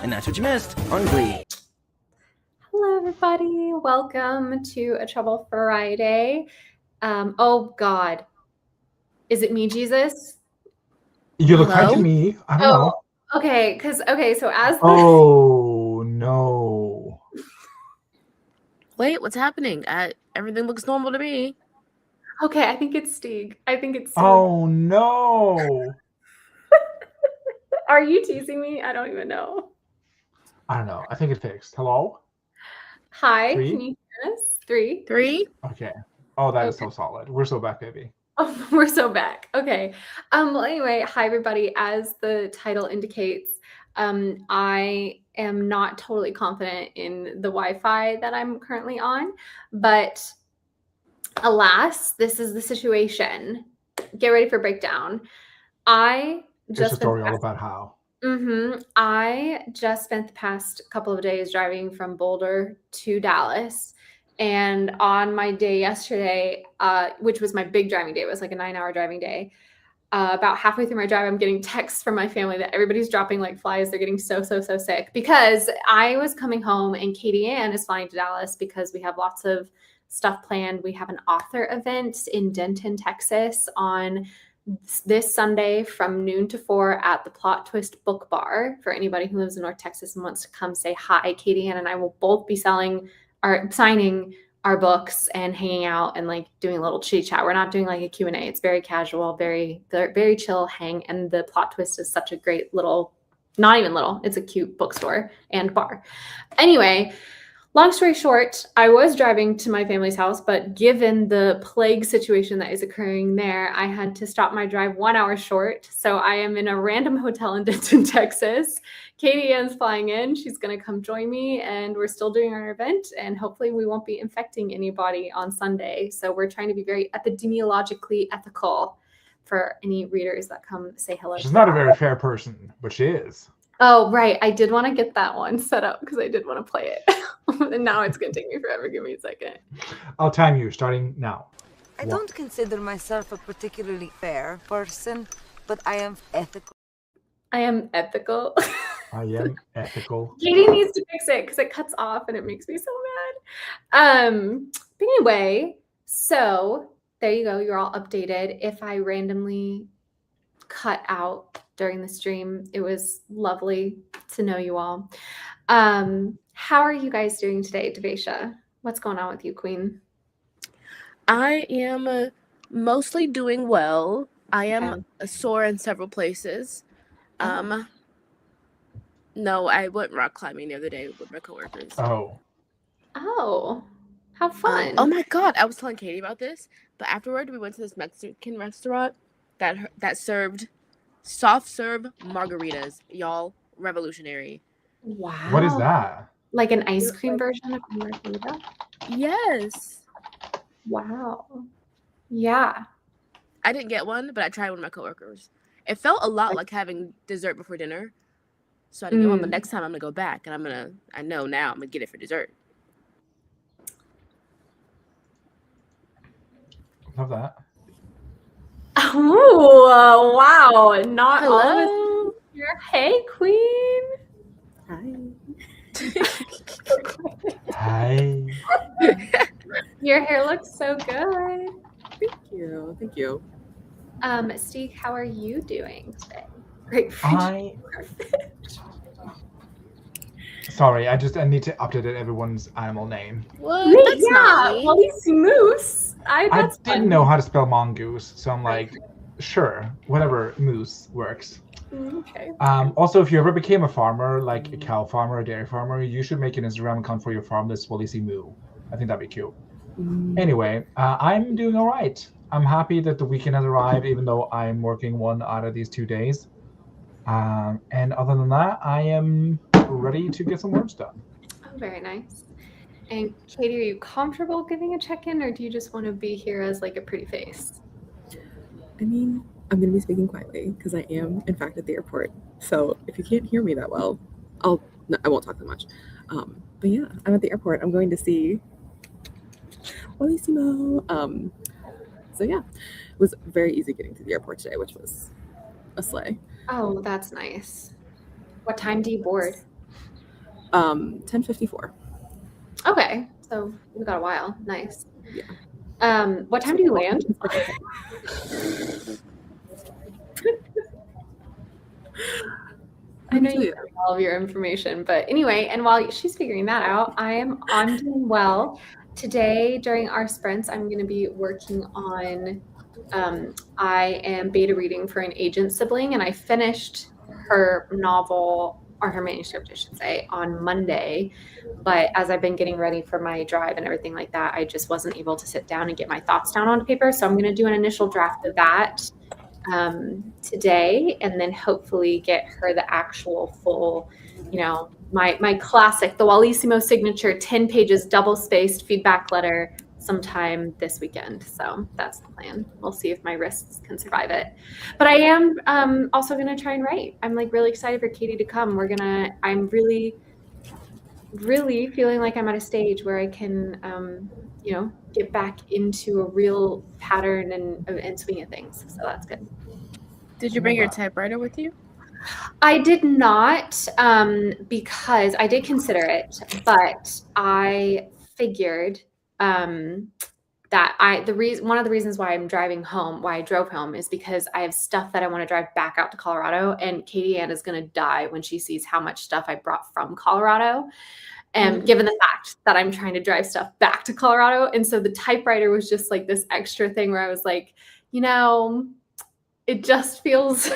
And that's what you missed on Glee. Hello, everybody. Welcome to A Trouble Friday. Oh, God. Is it me, Jesus? You look Hello? fine to me. I don't know. Okay, so as the... Oh, no. Wait, what's happening? Everything looks normal to me. Okay, I think it's Stieg. Oh, no. Are you teasing me? I don't even know. I don't know. I think it fixed. Hello? Hi, 3? can you hear us? 3? 3? Okay. Oh, that is Okay. so solid. We're so back, baby. Oh, we're so back. Okay. Well, anyway, hi, everybody. As the title indicates, I am not totally confident in the Wi-Fi that I'm currently on, but alas, this is the situation. Get ready for breakdown. It's a story all about how. I just spent the past couple of days driving from Boulder to Dallas. And on my day yesterday, which was my big driving day, it was like a 9-hour driving day. About halfway through my drive, I'm getting texts from my family that everybody's dropping like flies. They're getting so sick because I was coming home and Katie Ann is flying to Dallas because we have lots of stuff planned. We have an author event in Denton, Texas on this Sunday from noon to 4 at the Plot Twist Book Bar. For anybody who lives in North Texas and wants to come say hi, Katie Ann and I will both be signing our books and hanging out and like doing a little chit chat. We're not doing like a Q&A. It's very casual, very chill hang. And the Plot Twist is such a great little, not even little, it's a cute bookstore and bar. Anyway, long story short, I was driving to my family's house, but given the plague situation that is occurring there, I had to stop my drive 1 hour short. So I am in a random hotel in Denton, Texas. Katie Ann's flying in. She's going to come join me, and we're still doing our event, and hopefully we won't be infecting anybody on Sunday. So we're trying to be very epidemiologically ethical for any readers that come say hello. She's not a very fair person, but she is. Oh, right. I did want to get that one set up because I did want to play it. And now it's going to take me forever. Give me a second. I'll time you starting now. I don't consider myself a particularly fair person, but I am ethical. I am ethical. I am ethical. Katie needs to fix it because it cuts off and it makes me so mad. But anyway, so there you go. You're all updated. If I randomly cut out during the stream, it was lovely to know you all. How are you guys doing today, Devesha? What's going on with you, Queen? I am mostly doing well. I am sore in several places. No, I went rock climbing the other day with my coworkers. Oh, how fun. Oh my God, I was telling Katie about this, but afterward we went to this Mexican restaurant that served soft serve margaritas. Y'all, revolutionary. Wow. What is that? Like an ice cream version of a margarita? Yes. Wow. Yeah. I didn't get one, but I tried one of my coworkers. It felt a lot like having dessert before dinner. So I didn't go, but next time I'm going to go back, and I know now I'm going to get it for dessert. Love that. Oh, wow. Not Hello. all of us here. Hey, Queen. Hi. Your hair looks so good. Thank you. Steve, how are you doing today? Great. Sorry, I need to update everyone's animal name. What? That's not me. Well, he's Moose. I didn't know how to spell mongoose, so I'm like, sure, whatever, moose works. Okay. Also, if you ever became a farmer, like a cow farmer, a dairy farmer, you should make an Instagram account for your farm that's Wallisi Moo. I think that'd be cute. Anyway, I'm doing all right. I'm happy that the weekend has arrived, even though I'm working 1 out of these 2 days. And other than that, I am ready to get some work done. Oh, very nice. And Katie, are you comfortable giving a check-in, or do you just want to be here as like a pretty face? I mean, I'm going to be speaking quietly because I am, in fact, at the airport. So if you can't hear me that well, I won't talk that much. But yeah, I'm at the airport. I'm going to see Bellissimo. So yeah, it was very easy getting to the airport today, which was a sleigh. Oh, that's nice. What time do you board? 10:54. Okay, so we got a while. Nice. Yeah. What time do you land? I know you have all of your information, but anyway, and while she's figuring that out, I'm doing well. Today during our sprints, I'm going to be working on. I am beta reading for an agent sibling, and I finished her novel or her manuscript, I should say, on Monday. But as I've been getting ready for my drive and everything like that, I just wasn't able to sit down and get my thoughts down on paper. So I'm going to do an initial draft of that today, and then hopefully get her the actual full, my classic, the Wallissimo signature 10 pages double spaced feedback letter sometime this weekend. So that's the plan. We'll see if my wrists can survive it. But I am also going to try and write. I'm like really excited for Katie to come. I'm really feeling like I'm at a stage where I can, get back into a real pattern and swing of things. So that's good. Did you bring your typewriter with you? I did not, because I did consider it, but I figured that one of the reasons why I'm driving home, why I drove home, is because I have stuff that I want to drive back out to Colorado, and Katie Ann is going to die when she sees how much stuff I brought from Colorado. And given the fact that I'm trying to drive stuff back to Colorado. And so the typewriter was just like this extra thing where I was like, it just feels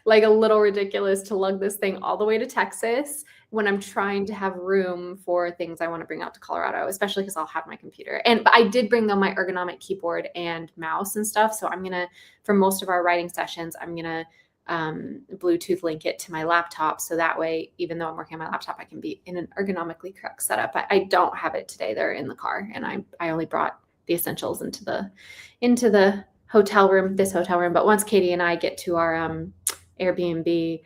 like a little ridiculous to lug this thing all the way to Texas when I'm trying to have room for things I want to bring out to Colorado, especially because I'll have my computer. But I did bring, though, my ergonomic keyboard and mouse and stuff. So I'm going to, for most of our writing sessions, I'm going to Bluetooth link it to my laptop. So that way, even though I'm working on my laptop, I can be in an ergonomically correct setup. I don't have it today. They're in the car, and I only brought the essentials into the hotel room, this hotel room. But once Katie and I get to our Airbnb,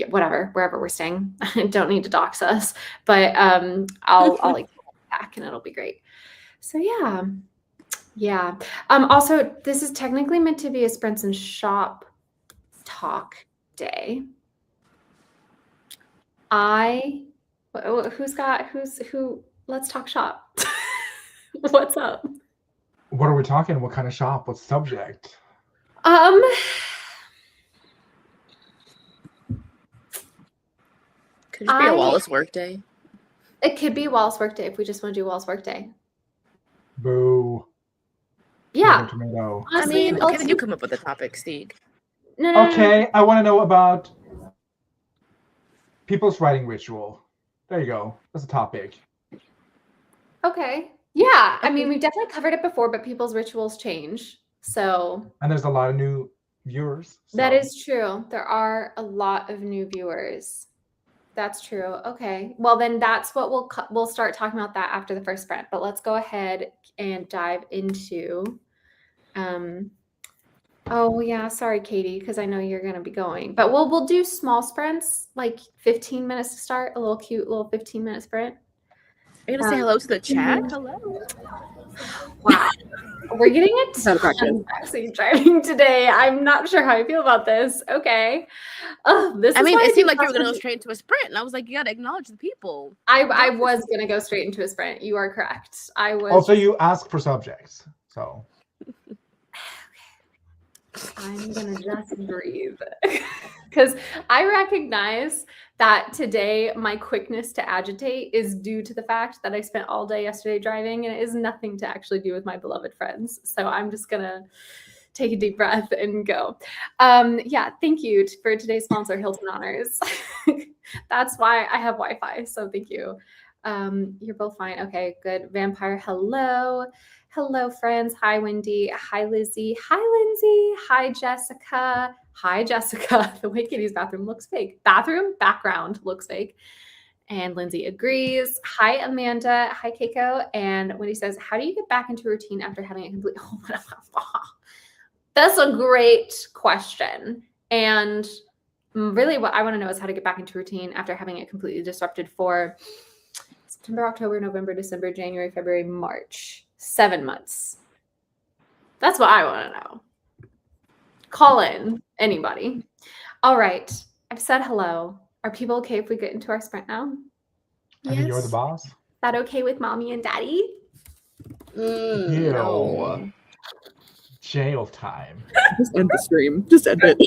whatever, wherever we're staying, I don't need to dox us, but I'll like back and it'll be great. So yeah. Also, this is technically meant to be a Sprints and Shop talk day. Who? Let's talk shop. What's up? What are we talking? What kind of shop? What subject? Could it be a Wallace workday? It could be Wallace workday if we just want to do Wallace workday. Boo. Yeah. Tomato. I mean, okay, then you come up with a topic, Steve. No. Okay, I want to know about people's writing ritual. There you go. That's a topic. Okay. Yeah. I mean, we've definitely covered it before, but people's rituals change. So. And there's a lot of new viewers. So. That is true. There are a lot of new viewers. That's true. Okay. Well, then that's what we'll start talking about that after the first sprint. But let's go ahead and dive into. Oh yeah, sorry, Katie, because I know you're gonna be going. But we'll do small sprints, like 15 minutes to start. A little cute little 15-minute sprint. Are you gonna say hello to the chat? Hello. Wow. We're getting a ton of backseat driving today. I'm not sure how I feel about this. Okay. It seemed like you were going to go straight into a sprint. And I was like, you got to acknowledge the people. I was going to go straight into a sprint. You are correct. I was. Also, you ask for subjects. So. I'm going to just breathe. Because I recognize that today my quickness to agitate is due to the fact that I spent all day yesterday driving, and it is nothing to actually do with my beloved friends. So I'm just going to take a deep breath and go. Thank you for today's sponsor, Hilton Honors. That's why I have Wi-Fi. So thank you. You're both fine. Okay, good. Vampire, hello. Hello, friends. Hi, Wendy. Hi, Lizzie. Hi, Lindsay. Hi, Jessica. Hi, Jessica. The way Kitty's bathroom looks fake. Background looks fake. And Lindsay agrees. Hi, Amanda. Hi, Keiko. And Wendy says, how do you get back into routine after having a complete... That's a great question. And really what I want to know is how to get back into routine after having it completely disrupted for September, October, November, December, January, February, March. 7 months. That's what I want to know. Call in, anybody. All right. I've said hello. Are people okay if we get into our sprint now? I mean, you're the Yes. boss. Is that okay with mommy and daddy? Ew. No. Jail time. Just end the stream. Just end it.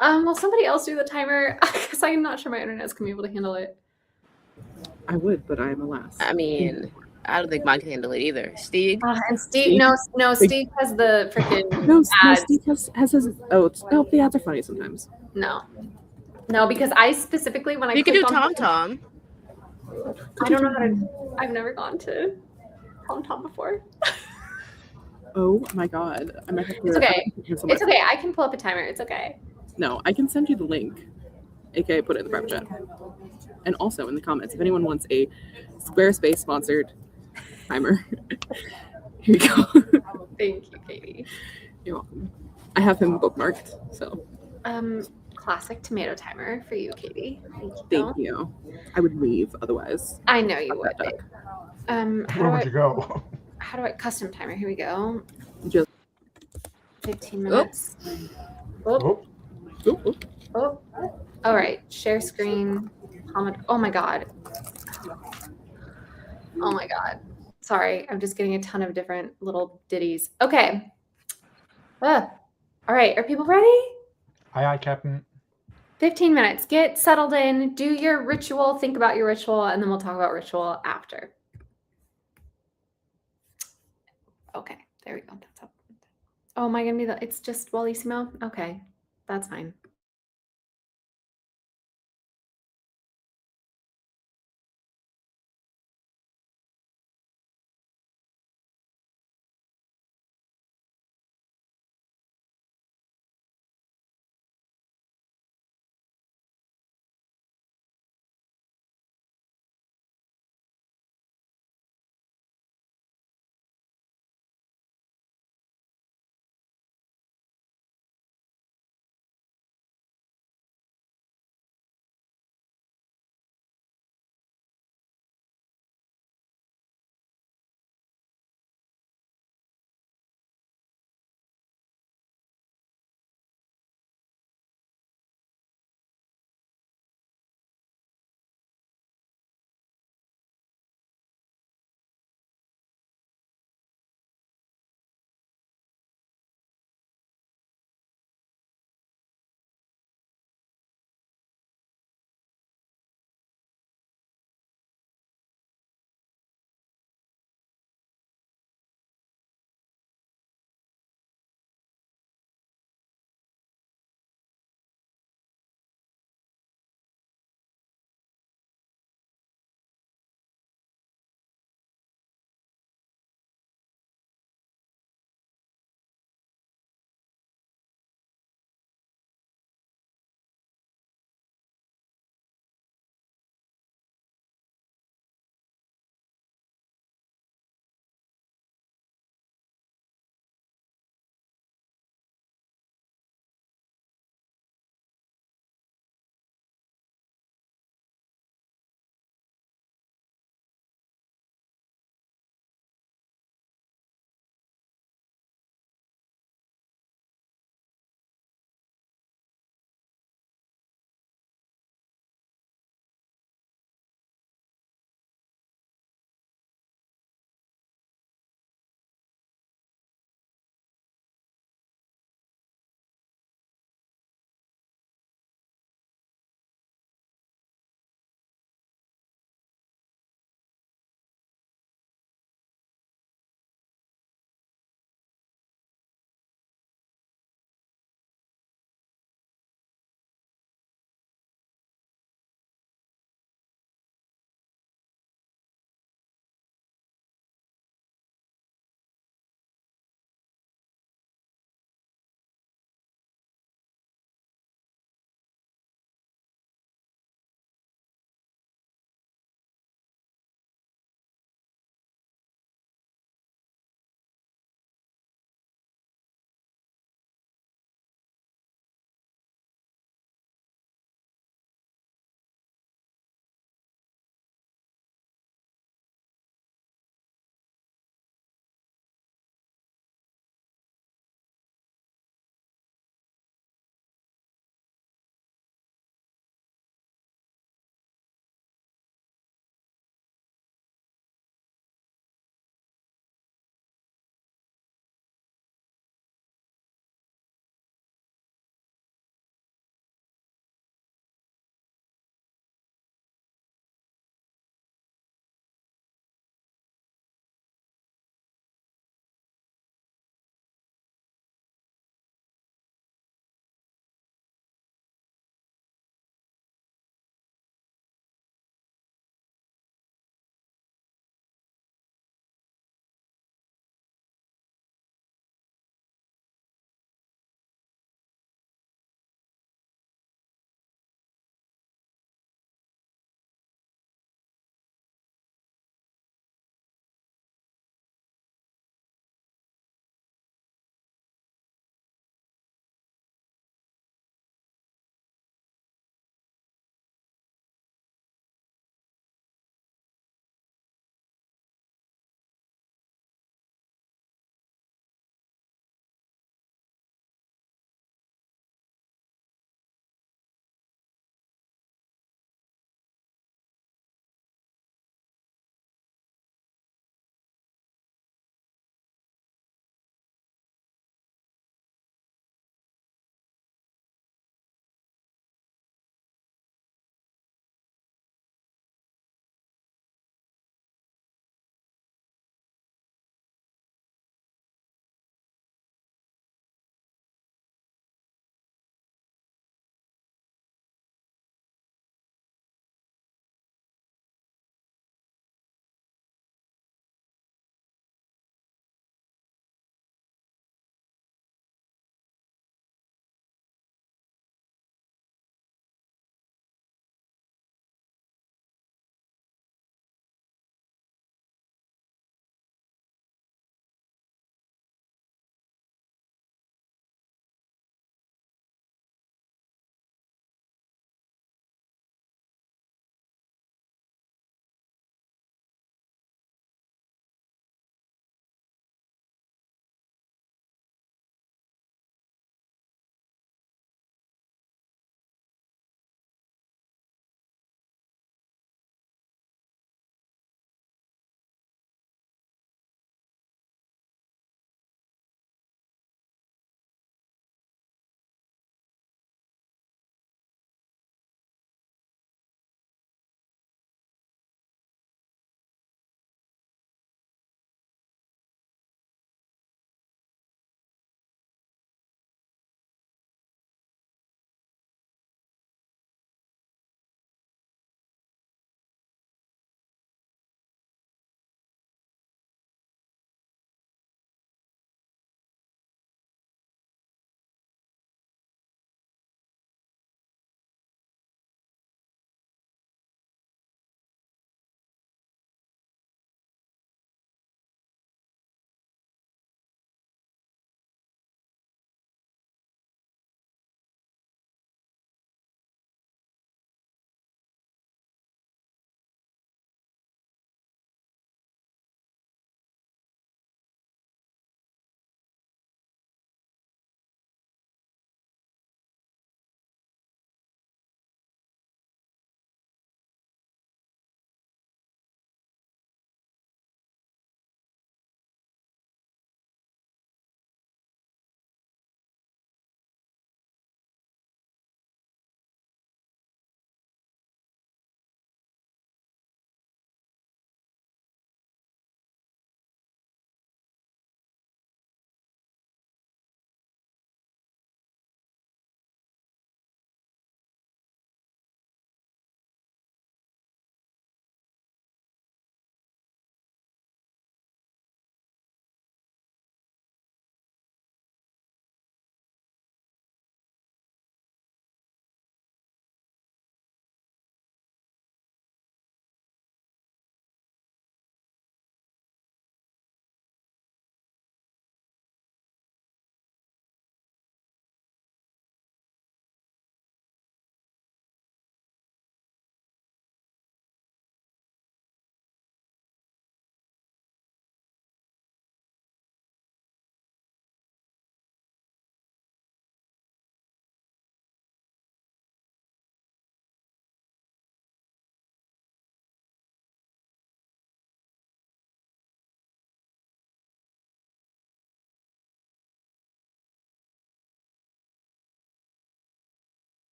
Will somebody else do the timer? Because I'm not sure my internet's gonna be able to handle it. I would, but I'm alas. I mean, I don't think mine can handle it either. Steve? And Steve, Steve? no, Steve has the freaking No, ads. Steve has his. Oh, the ads are funny sometimes. No, because I specifically when I You can do clicked on TomTom. I don't know how to. I've never gone to TomTom before. Oh my god, I might have to. It's okay. I might have to cancel my It's okay. I can pull up a timer. It's okay. No, I can send you the link, aka put it in the private chat, and also in the comments if anyone wants a Squarespace sponsored timer. Here you go. Thank you, Katie. You're welcome. I have him bookmarked, so Classic tomato timer for you, Katie. thank you. I would leave otherwise. I know you would. Duck. Where would you go? How do I custom timer? Here we go. Just 15 minutes. Oh, Oh. All right. Share screen. Oh my god. Oh my god. Sorry, I'm just getting a ton of different little ditties. Okay. All right. Are people ready? aye, Captain. 15 minutes. Get settled in. Do your ritual. Think about your ritual, and then we'll talk about ritual after. Okay. There we go. That's up. Oh, am I gonna be the? It's just Wallissimo. Okay, that's fine.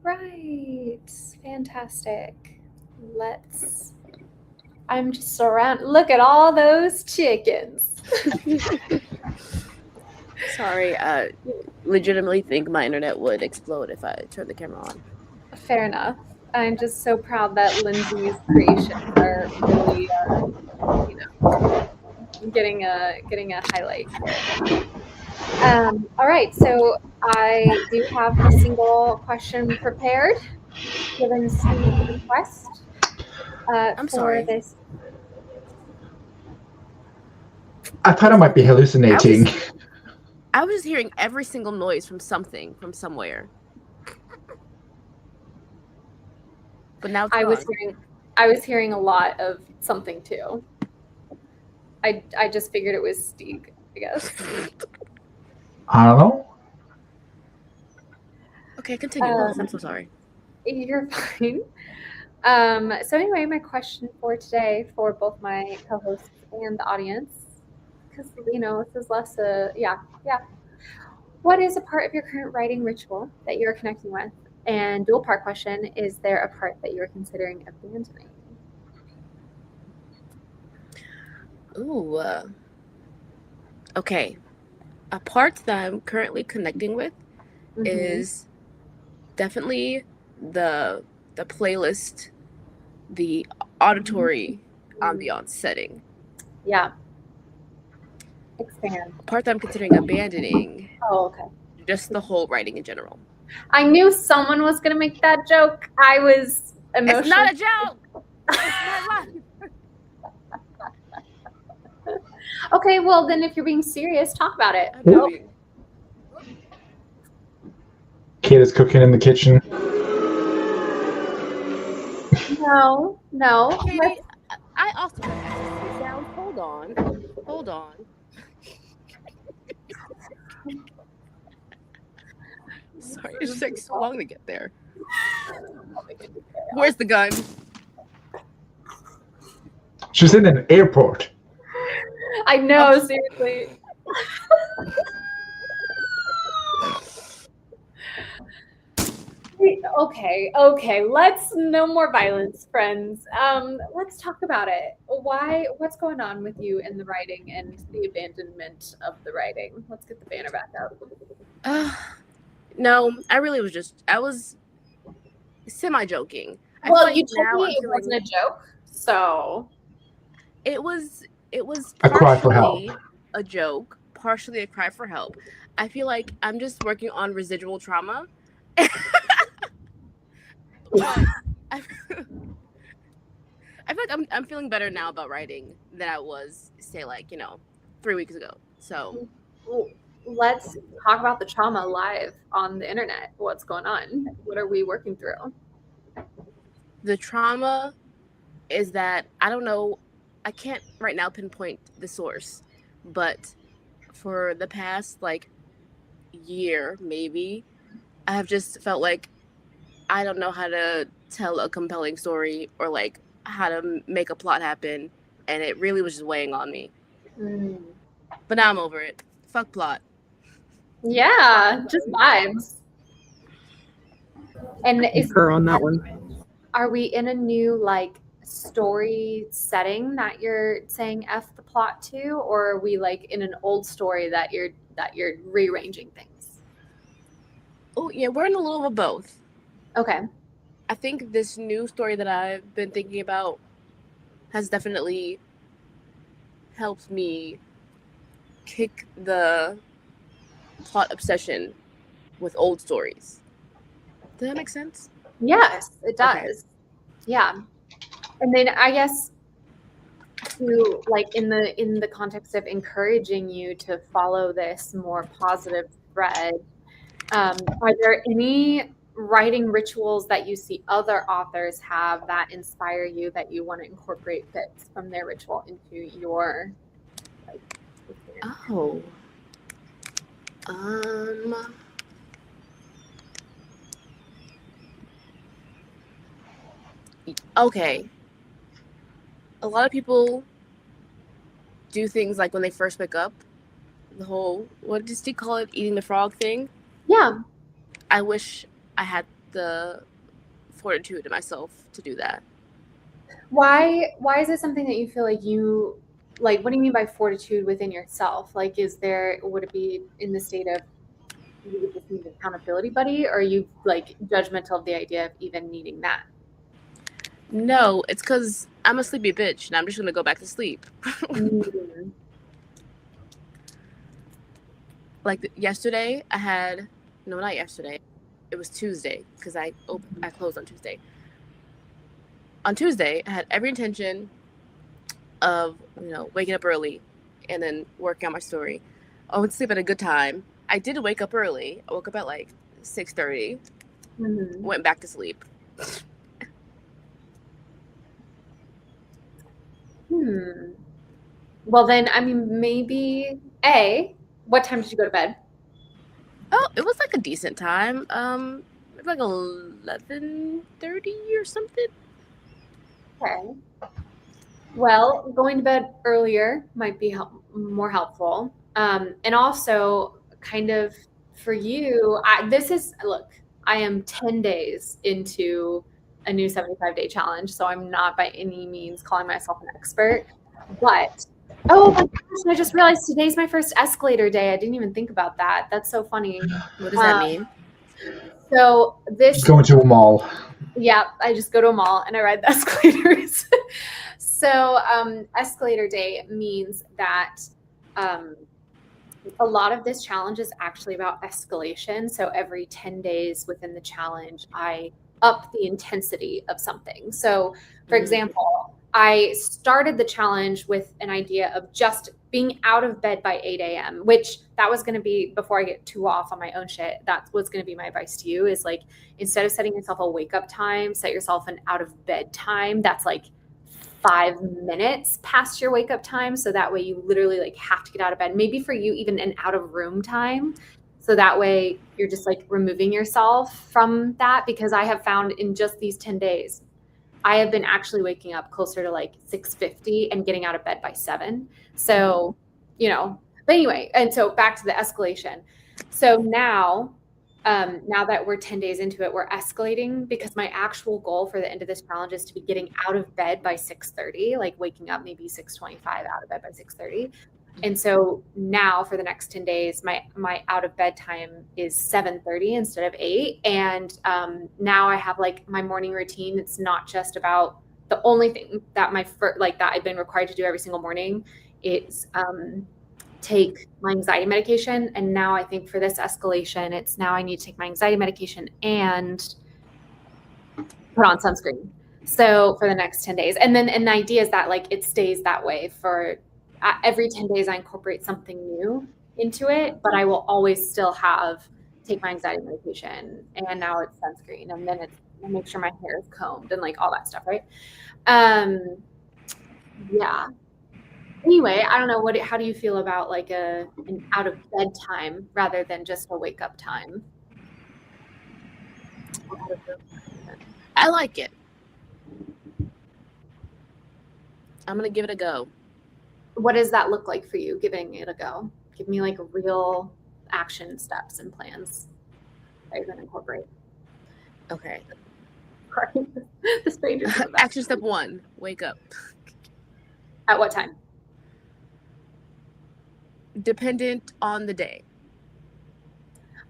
right. Fantastic. I'm just around. Look at all those chickens. Sorry, I legitimately think my internet would explode if I turned the camera on. Fair enough. I'm just so proud that Lindsay's creations are really, getting a highlight here. All right, so I do have a single question prepared, given Steve's request I'm for sorry. this. I thought I might be hallucinating. I was just hearing every single noise from something from somewhere. But now it's I gone. was hearing a lot of something too. I just figured it was Steve, I guess. I don't know. Okay, continue. I'm so sorry. You're fine. So anyway, my question for today for both my co-hosts and the audience, because this is less yeah. What is a part of your current writing ritual that you're connecting with? And dual part question, is there a part that you're considering abandoning? Ooh. Okay. A part that I'm currently connecting with is definitely the playlist, the auditory ambiance setting. Yeah. Expand. A part that I'm considering abandoning. Oh, okay. Just the whole writing in general. I knew someone was gonna make that joke. I was emotional. It's not a joke. It's my life. Okay, well then, if you're being serious, talk about it. Kid is cooking in the kitchen. No. Katie, I also have to sound. Hold on. Sorry, it just takes so long to get there. Where's the gun? She's in an airport. I know, seriously. Okay. Let's no more violence, friends. Let's talk about it. What's going on with you in the writing and the abandonment of the writing? Let's get the banner back up. No, I was semi-joking. Well, you told me it wasn't a joke, so it was A cry for partially help. a joke, partially a cry for help. I feel like I'm just working on residual trauma. But I feel like I'm feeling better now about writing than I was, say, 3 weeks ago. So let's talk about the trauma live on the internet. What's going on? What are we working through? The trauma is that I don't know. I can't right now pinpoint the source, but for the past year, maybe, I have just felt like I don't know how to tell a compelling story or how to make a plot happen, and it really was just weighing on me. But now I'm over it. Fuck plot. Yeah, just vibes. And is her on that one? Are we in a new story setting that you're saying F the plot to, or are we in an old story that you're rearranging things? Oh yeah, we're in a little of both. Okay. I think this new story that I've been thinking about has definitely helped me kick the plot obsession with old stories. Does that make sense? Yes, it does. Okay. Yeah. And then I guess to in the context of encouraging you to follow this more positive thread, are there any writing rituals that you see other authors have that inspire you that you want to incorporate bits from their ritual into your Oh. Okay. A lot of people do things when they first wake up. The whole, what does he call it? Eating the frog thing? Yeah. I wish I had the fortitude in myself to do that. Why is it something that you feel like you like? What do you mean by fortitude within yourself? Like, would it be in the state of you would just need an accountability buddy, or are you like judgmental of the idea of even needing that? No, it's because I'm a sleepy bitch and I'm just gonna go back to sleep. Mm. Like yesterday, not yesterday. It was Tuesday because I closed on Tuesday. On Tuesday, I had every intention of waking up early and then working on my story. I went to sleep at a good time. I did wake up early. I woke up at like 6:30. Mhm. Went back to sleep. Well, then, I mean, maybe what time did you go to bed? Oh, it was like a decent time. Like 11:30 or something. Okay. Well, going to bed earlier might be more helpful. And also, kind of for you, look, I am 10 days into a new 75-day challenge, so I'm not by any means calling myself an expert. But, oh my gosh, I just realized today's my first escalator day. I didn't even think about that. That's so funny. What does that mean? So Just going to a mall. Yeah, I just go to a mall and I ride the escalators. So escalator day means that a lot of this challenge is actually about escalation. So every 10 days within the challenge, I up the intensity of something. So, for example, I started the challenge with an idea of just being out of bed by 8 a.m., which that was going to be, before I get too off on my own shit, that was going to be my advice to you is like, instead of setting yourself a wake up time, set yourself an out of bed time that's like 5 minutes past your wake up time. So that way you literally like have to get out of bed. Maybe for you, even an out of room time. So that way you're just like removing yourself from that, because I have found in just these 10 days, I have been actually waking up closer to like 6:50 and getting out of bed by 7. So, but anyway, and so back to the escalation. So now that we're 10 days into it, we're escalating because my actual goal for the end of this challenge is to be getting out of bed by 6:30, like waking up maybe 6:25, out of bed by 6:30. And so now for the next 10 days, my out of bed time is 7:30 instead of 8. And now I have like my morning routine. It's not just about the only thing that that I've been required to do every single morning is take my anxiety medication. And now I think for this escalation, it's now I need to take my anxiety medication and put on sunscreen. So for the next 10 days. And the idea is that like it stays that way for every 10 days. I incorporate something new into it, but I will always still take my anxiety medication, and now it's sunscreen, and then I make sure my hair is combed and like all that stuff, right? Yeah. Anyway, I don't know, how do you feel about like an out of bed time rather than just a wake up time? I like it. I'm gonna give it a go. What does that look like for you, giving it a go? Give me like real action steps and plans that you're gonna incorporate. Okay. Sorry. This page is Action step 1, wake up. At what time? Dependent on the day.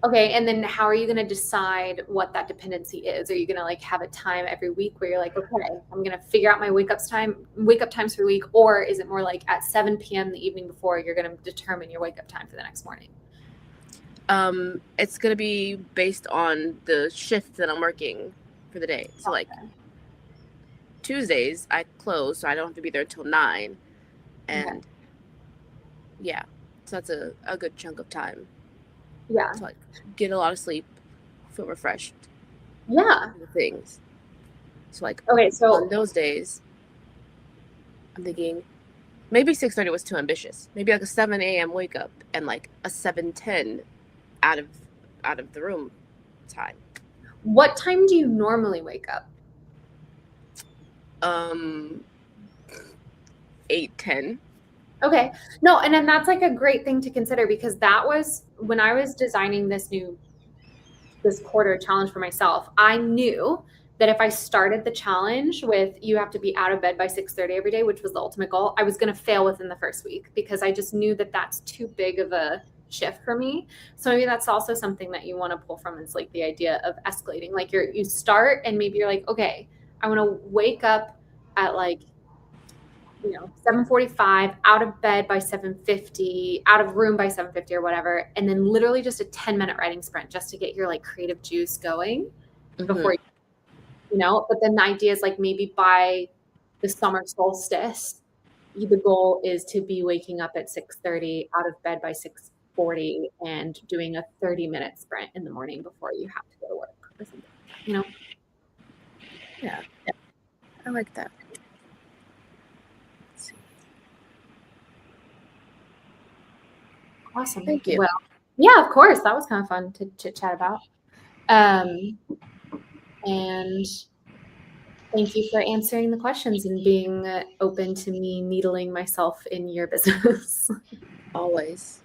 Okay, and then how are you going to decide what that dependency is? Are you going to like have a time every week where you're like, okay, I'm going to figure out my wake up times for the week, or is it more like at 7 p.m. the evening before you're going to determine your wake up time for the next morning? It's going to be based on the shift that I'm working for the day. So like Tuesdays I close, so I don't have to be there until 9, and yeah, so that's a good chunk of time. Yeah. To like get a lot of sleep, feel refreshed. Yeah. Things. So like so on those days, I'm thinking maybe 6:30 was too ambitious. Maybe like a 7 a.m. wake up and like a 7:10 out of the room time. What time do you normally wake up? 8:10. Okay. No, and then that's like a great thing to consider, because that was when I was designing this new this quarter challenge for myself, I knew that if I started the challenge with you have to be out of bed by 6:30 every day, which was the ultimate goal, I was going to fail within the first week because I just knew that that's too big of a shift for me. So maybe that's also something that you want to pull from is like the idea of escalating. Like you start and maybe you're like, okay, I want to wake up at like 7:45, out of bed by 7:50, out of room by 7:50 or whatever, and then literally just a 10-minute writing sprint just to get your like creative juice going before but then the idea is like maybe by the summer solstice, the goal is to be waking up at 6:30, out of bed by 6:40, and doing a 30-minute sprint in the morning before you have to go to work or something, Yeah. I like that. Awesome. Thank you. Well, yeah, of course. That was kind of fun to chit chat about. And thank you for answering the questions and being open to me needling myself in your business. Always.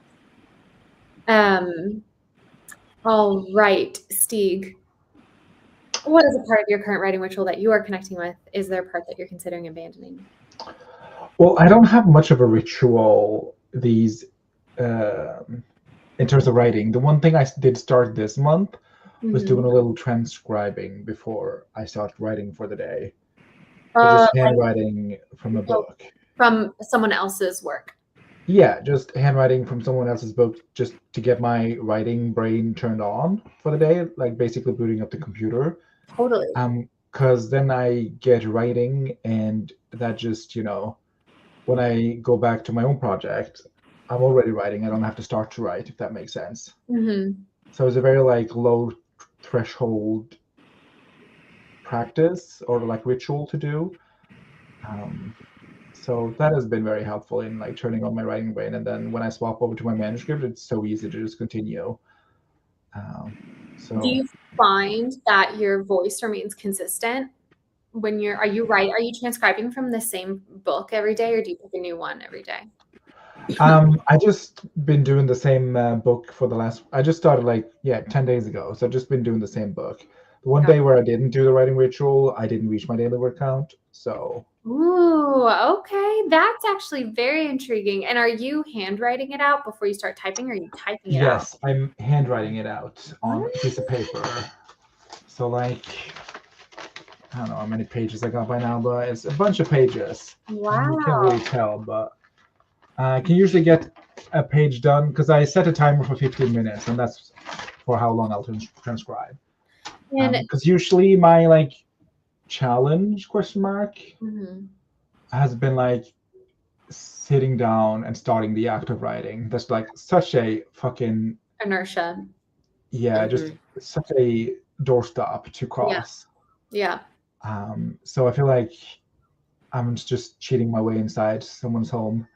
All right, Stieg. What is a part of your current writing ritual that you are connecting with? Is there a part that you're considering abandoning? Well, I don't have much of a ritual in terms of writing. The one thing I did start this month was doing a little transcribing before I started writing for the day. So just handwriting from a book. From someone else's work. Yeah, just handwriting from someone else's book just to get my writing brain turned on for the day, like basically booting up the computer. Totally. Because then I get writing and that just, when I go back to my own project, I'm already writing. I don't have to start to write, if that makes sense. Mm-hmm. So it's a very like low threshold practice or like ritual to do. So that has been very helpful in like turning on my writing brain. And then when I swap over to my manuscript, it's so easy to just continue. Do you find that your voice remains consistent when are you transcribing from the same book every day, or do you pick a new one every day? I just been doing the same book I just started 10 days ago. So I've just been doing the same book. The one day where I didn't do the writing ritual, I didn't reach my daily word count. So. Ooh, okay. That's actually very intriguing. And are you handwriting it out before you start typing, or are you typing it out? Yes, I'm handwriting it out on a piece of paper. So I don't know how many pages I got by now, but it's a bunch of pages. Wow. You can't really tell, but I can usually get a page done because I set a timer for 15 minutes, and that's for how long I'll transcribe. Because usually my challenge ? Has been sitting down and starting the act of writing. That's such a fucking inertia. Yeah, just such a doorstop to cross. Yeah. So I feel like I'm just cheating my way inside someone's home,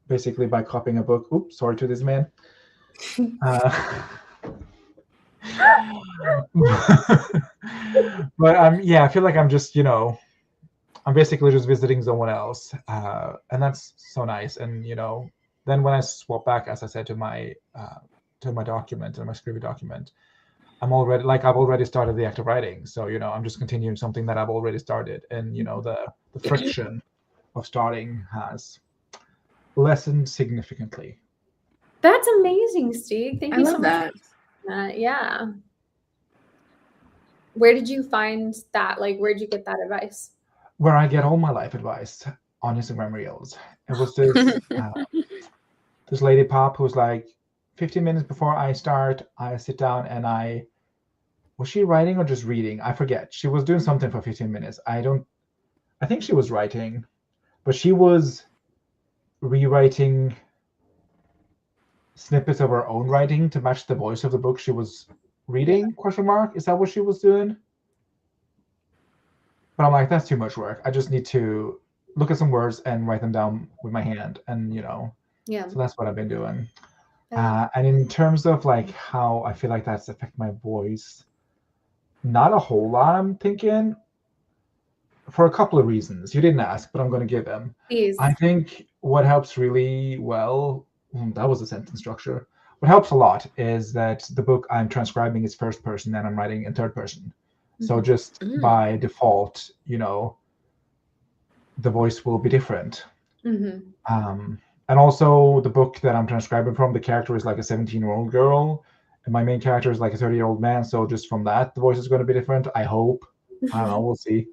basically by copying a book. Oops, sorry to this man. But I feel like I'm just, I'm basically just visiting someone else, and that's so nice. And then when I swap back, as I said, to my document and my scribby document, I've already started the act of writing. So I'm just continuing something that I've already started, and the friction of starting has lessened significantly. That's amazing, Steve. Thank you so much. That. Yeah. Where did you find that? Where did you get that advice? Where I get all my life advice on Instagram Reels. It was this this lady pop who's 15 minutes before I start, I sit down and was she writing or just reading? I forget. She was doing something for 15 minutes. I think she was writing, but she was rewriting snippets of her own writing to match the voice of the book she was reading, ? Is that what she was doing? But I'm like, that's too much work. I just need to look at some words and write them down with my hand. And, Yeah. So that's what I've been doing. And in terms of how I feel like that's affected my voice, not a whole lot, I'm thinking, for a couple of reasons. You didn't ask, but I'm going to give them. Please. I think what helps really well, that was a sentence structure. what helps a lot is that the book I'm transcribing is first person and I'm writing in third person. So just by default, the voice will be different. And also the book that I'm transcribing from, the character is like a 17-year-old girl, and my main character is like a 30-year-old man. So just from that, the voice is going to be different. I hope. I don't know. We'll see.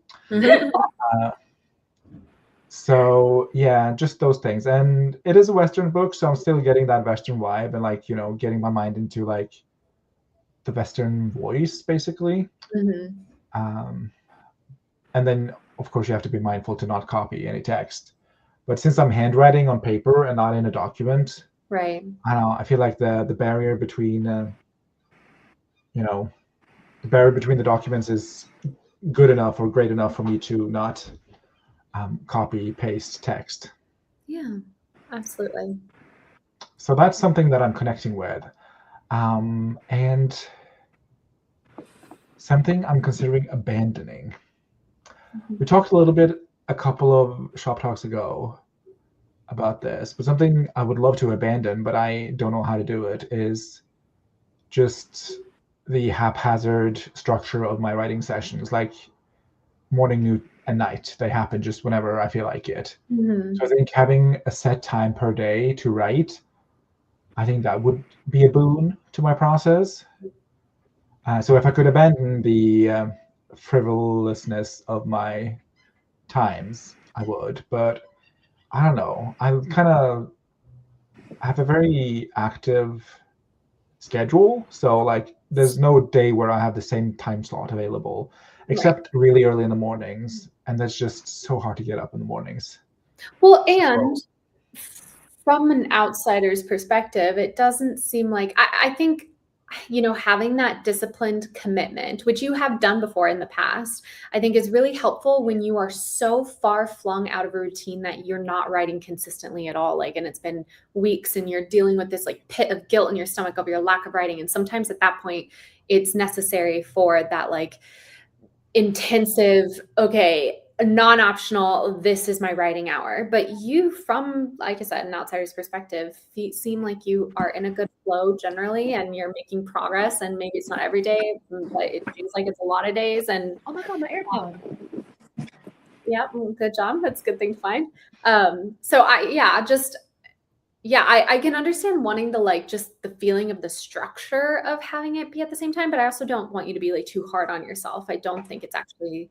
So yeah, just those things. And it is a Western book, so I'm still getting that Western vibe and like, getting my mind into like the Western voice basically. And then of course you have to be mindful to not copy any text. But since I'm handwriting on paper and not in a document, Right. I don't know, I feel like the barrier between the barrier between the documents is good enough or great enough for me to not copy paste text. Yeah, absolutely. So that's something that I'm connecting with, and something I'm considering abandoning. We talked a little bit a couple of shop talks ago about this, but something I would love to abandon, but I don't know how to do it, is just the haphazard structure of my writing sessions, like morning, noon, and night. They happen just whenever I feel like it. So I think having a set time per day to write, I think that would be a boon to my process. So if I could abandon the frivolousness of my times, I would. But I don't know. I kind of have a very active schedule. So like there's no day where I have the same time slot available, except really early in the mornings. And that's just so hard to get up in the mornings. Well, and from an outsider's perspective, it doesn't seem like, I think, having that disciplined commitment, which you have done before in the past, I think is really helpful when you are so far flung out of a routine that you're not writing consistently at all. Like, and it's been weeks and you're dealing with this like pit of guilt in your stomach over your lack of writing. And sometimes at that point, it's necessary for that like intensive, okay, non-optional, this is my writing hour. But you, from, like I said, an outsider's perspective, seem like you are in a good flow generally and you're making progress. And maybe it's not every day, but it feels like it's a lot of days. And oh my god, my AirPod. Yeah, good job. That's a good thing to find. So I can understand wanting the like just the feeling of the structure of having it be at the same time, but I also don't want you to be like too hard on yourself. I don't think it's actually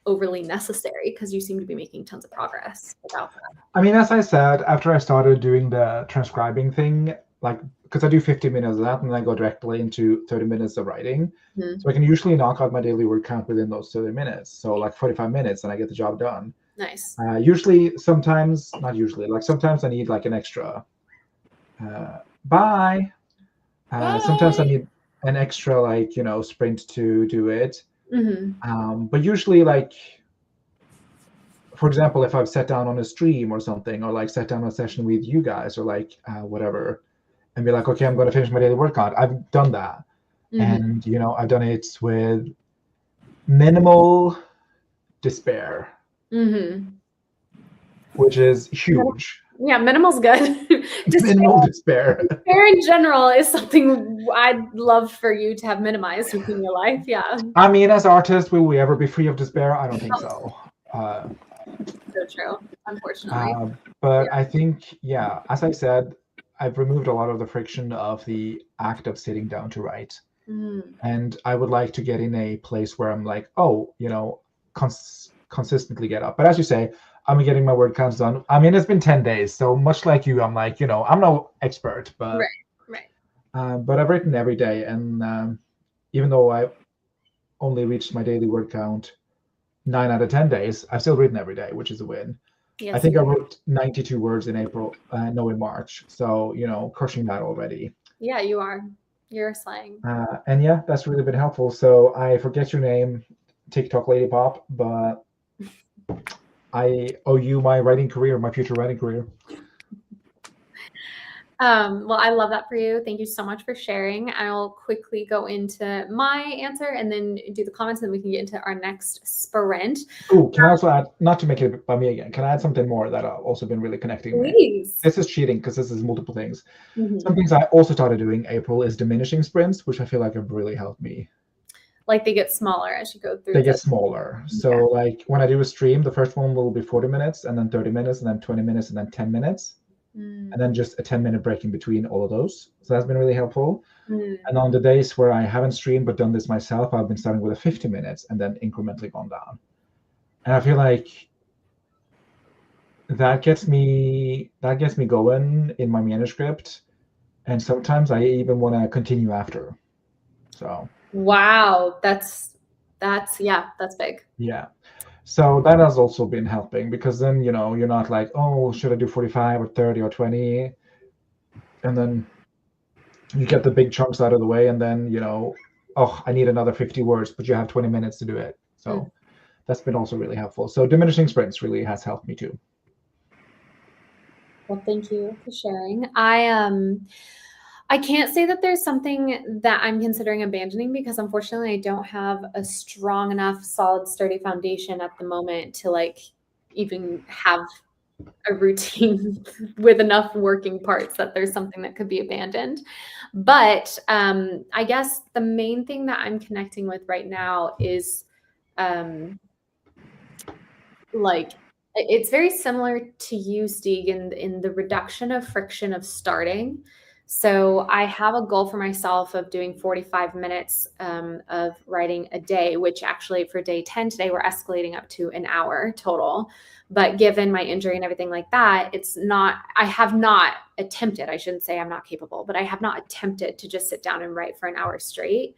overly necessary because you seem to be making tons of progress without that. I mean, as I said, after I started doing the transcribing thing, like because I do 50 minutes of that and then I go directly into 30 minutes of writing. So I can usually knock out my daily word count within those 30 minutes. So like 45 minutes and I get the job done. Nice. Usually, sometimes, not usually, like sometimes I need like an extra bye. Sometimes I need an extra like, sprint to do it. But usually like, for example, if I've sat down on a stream or something, or like sat down on a session with you guys or like whatever, and be like, okay, I'm going to finish my daily word count. I've done that. And, I've done it with minimal despair, which is huge. Yeah, minimal's good. Minimal despair. Despair in general is something I'd love for you to have minimized within your life. Yeah. I mean, as artists, will we ever be free of despair? I don't think so. So true, unfortunately. But I think, yeah, as I said, I've removed a lot of the friction of the act of sitting down to write. And I would like to get in a place where I'm like, consistently get up. But as you say, I'm getting my word counts done. I mean, it's been 10 days. So much like you, I'm like, I'm no expert, but but I've written every day. And even though I only reached my daily word count 9 out of 10 days, I've still written every day, which is a win. Yes, I think I wrote 92 words in in March. So, crushing that already. Yeah, you are. You're slaying. And yeah, that's really been helpful. So I forget your name, TikTok Lady Pop, but I owe you my writing career, my future writing career. Well, I love that for you. Thank you so much for sharing. I'll quickly go into my answer and then do the comments, and then we can get into our next sprint. Oh, can I also add, not to make it about me again, can I add something more that I've also been really connecting with? Please. This is cheating because this is multiple things. Mhm. Some things I also started doing, April, is diminishing sprints, which I feel like have really helped me. Like they get smaller as you go through. They get smaller. So like when I do a stream, the first one will be 40 minutes, and then 30 minutes, and then 20 minutes, and then 10 minutes. And then just a 10-minute break in between all of those. So that's been really helpful. And on the days where I haven't streamed but done this myself, I've been starting with a 50 minutes and then incrementally gone down. And I feel like that gets me going in my manuscript. And sometimes I even want to continue after. So wow, that's big. Yeah. So that has also been helping, because then, you're not like, oh, should I do 45 or 30 or 20? And then you get the big chunks out of the way, and then, oh, I need another 50 words, but you have 20 minutes to do it. So that's been also really helpful. So diminishing sprints really has helped me too. Well, thank you for sharing. I can't say that there's something that I'm considering abandoning, because unfortunately I don't have a strong enough, solid, sturdy foundation at the moment to like even have a routine with enough working parts that there's something that could be abandoned. But I guess the main thing that I'm connecting with right now is like, it's very similar to you, Stieg, in the reduction of friction of starting. So I have a goal for myself of doing 45 minutes of writing a day, which actually for day 10 today, we're escalating up to an hour total. But given my injury and everything like that, I have not attempted, I shouldn't say I'm not capable, but I have not attempted to just sit down and write for an hour straight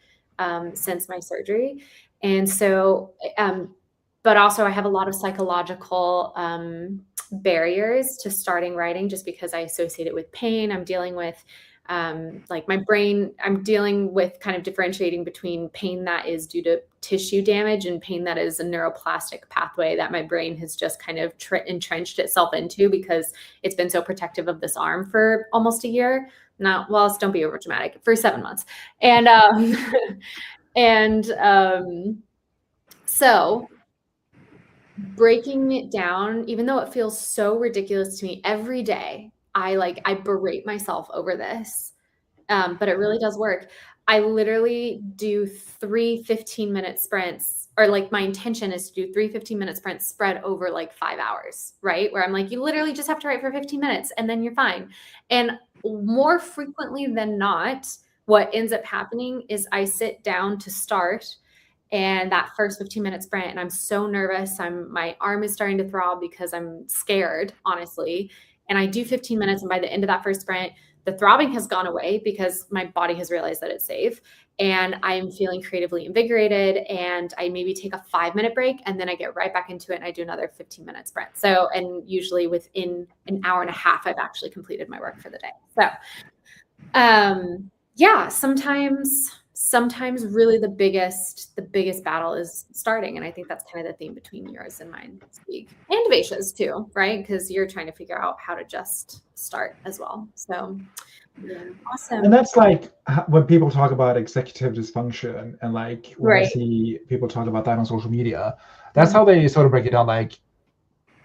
since my surgery. And so, but also I have a lot of psychological barriers to starting writing, just because I associate it with pain. I'm dealing with like my brain, I'm dealing with kind of differentiating between pain that is due to tissue damage and pain that is a neuroplastic pathway that my brain has just kind of entrenched itself into, because it's been so protective of this arm for almost a year. Now, well, don't be over dramatic, for 7 months. And so breaking it down, even though it feels so ridiculous to me every day, I berate myself over this, but it really does work. I literally do 3 15-minute sprints, or like my intention is to do 3 15-minute sprints spread over like 5 hours, right? Where I'm like, you literally just have to write for 15 minutes and then you're fine. And more frequently than not, what ends up happening is I sit down to start, and that first 15-minute sprint, and I'm so nervous. My arm is starting to throb because I'm scared, honestly. And I do 15 minutes. And by the end of that first sprint, the throbbing has gone away because my body has realized that it's safe. And I am feeling creatively invigorated. And I maybe take a 5-minute break, and then I get right back into it and I do another 15-minute sprint. So, and usually within an hour and a half, I've actually completed my work for the day. So, yeah, sometimes really the biggest battle is starting. And I think that's kind of the theme between yours and mine, Speak, and Vaish's too, right? Because you're trying to figure out how to just start as well. So yeah, awesome. And that's like when people talk about executive dysfunction, and like when I Right. see people talk about that on social media, that's how they sort of break it down. Like,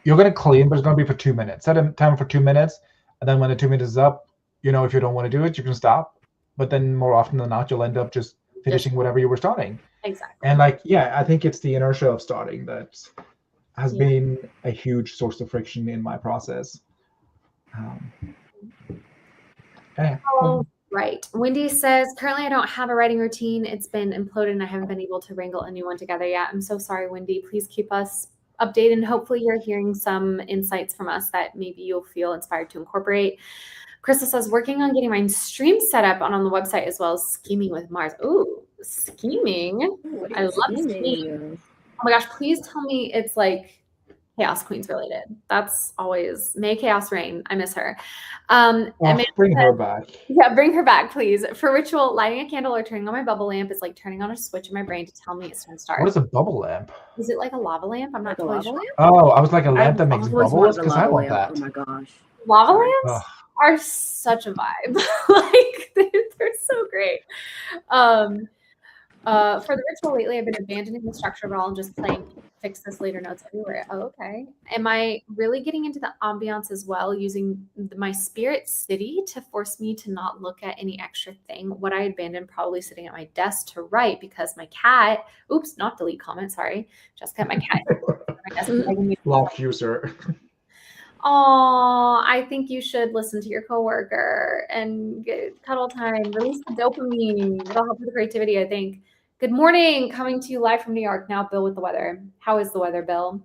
you're going to clean, but it's going to be for 2 minutes. Set a timer for 2 minutes. And then when the 2 minutes is up, if you don't want to do it, you can stop. But then more often than not, you'll end up just finishing whatever you were starting. Exactly. And like, yeah, I think it's the inertia of starting that has been a huge source of friction in my process. Right. Wendy says, currently I don't have a writing routine. It's been imploded and I haven't been able to wrangle a new one together yet. I'm so sorry, Wendy. Please keep us updated. And hopefully you're hearing some insights from us that maybe you'll feel inspired to incorporate. Krista says, working on getting my stream set up on the website, as well as scheming with Mars. Ooh, scheming. I love scheming. Oh my gosh, please tell me it's like Chaos Queens related. That's always May Chaos Reign. I miss her. Bring her back. Yeah, bring her back, please. For ritual, lighting a candle or turning on my bubble lamp is like turning on a switch in my brain to tell me it's time to start. What is a bubble lamp? Is it like a lava lamp? I'm not totally sure. Oh, I was like, a lamp that makes bubbles? Because I want that. Oh my gosh. Lava lamps? are such a vibe. Like they're so great. For the ritual lately, I've been abandoning the structure of it all and just playing fix this later notes everywhere. Oh, okay. Am I really getting into the ambiance as well, using my spirit city to force me to not look at any extra thing? What I abandoned probably sitting at my desk to write because my cat, oops, not delete comment, sorry. Jessica, my cat. Lock user. Oh, I think you should listen to your coworker and get cuddle time. Release the dopamine. It'll help with the creativity, I think. Good morning, coming to you live from New York. Now, Bill with the weather. How is the weather, Bill?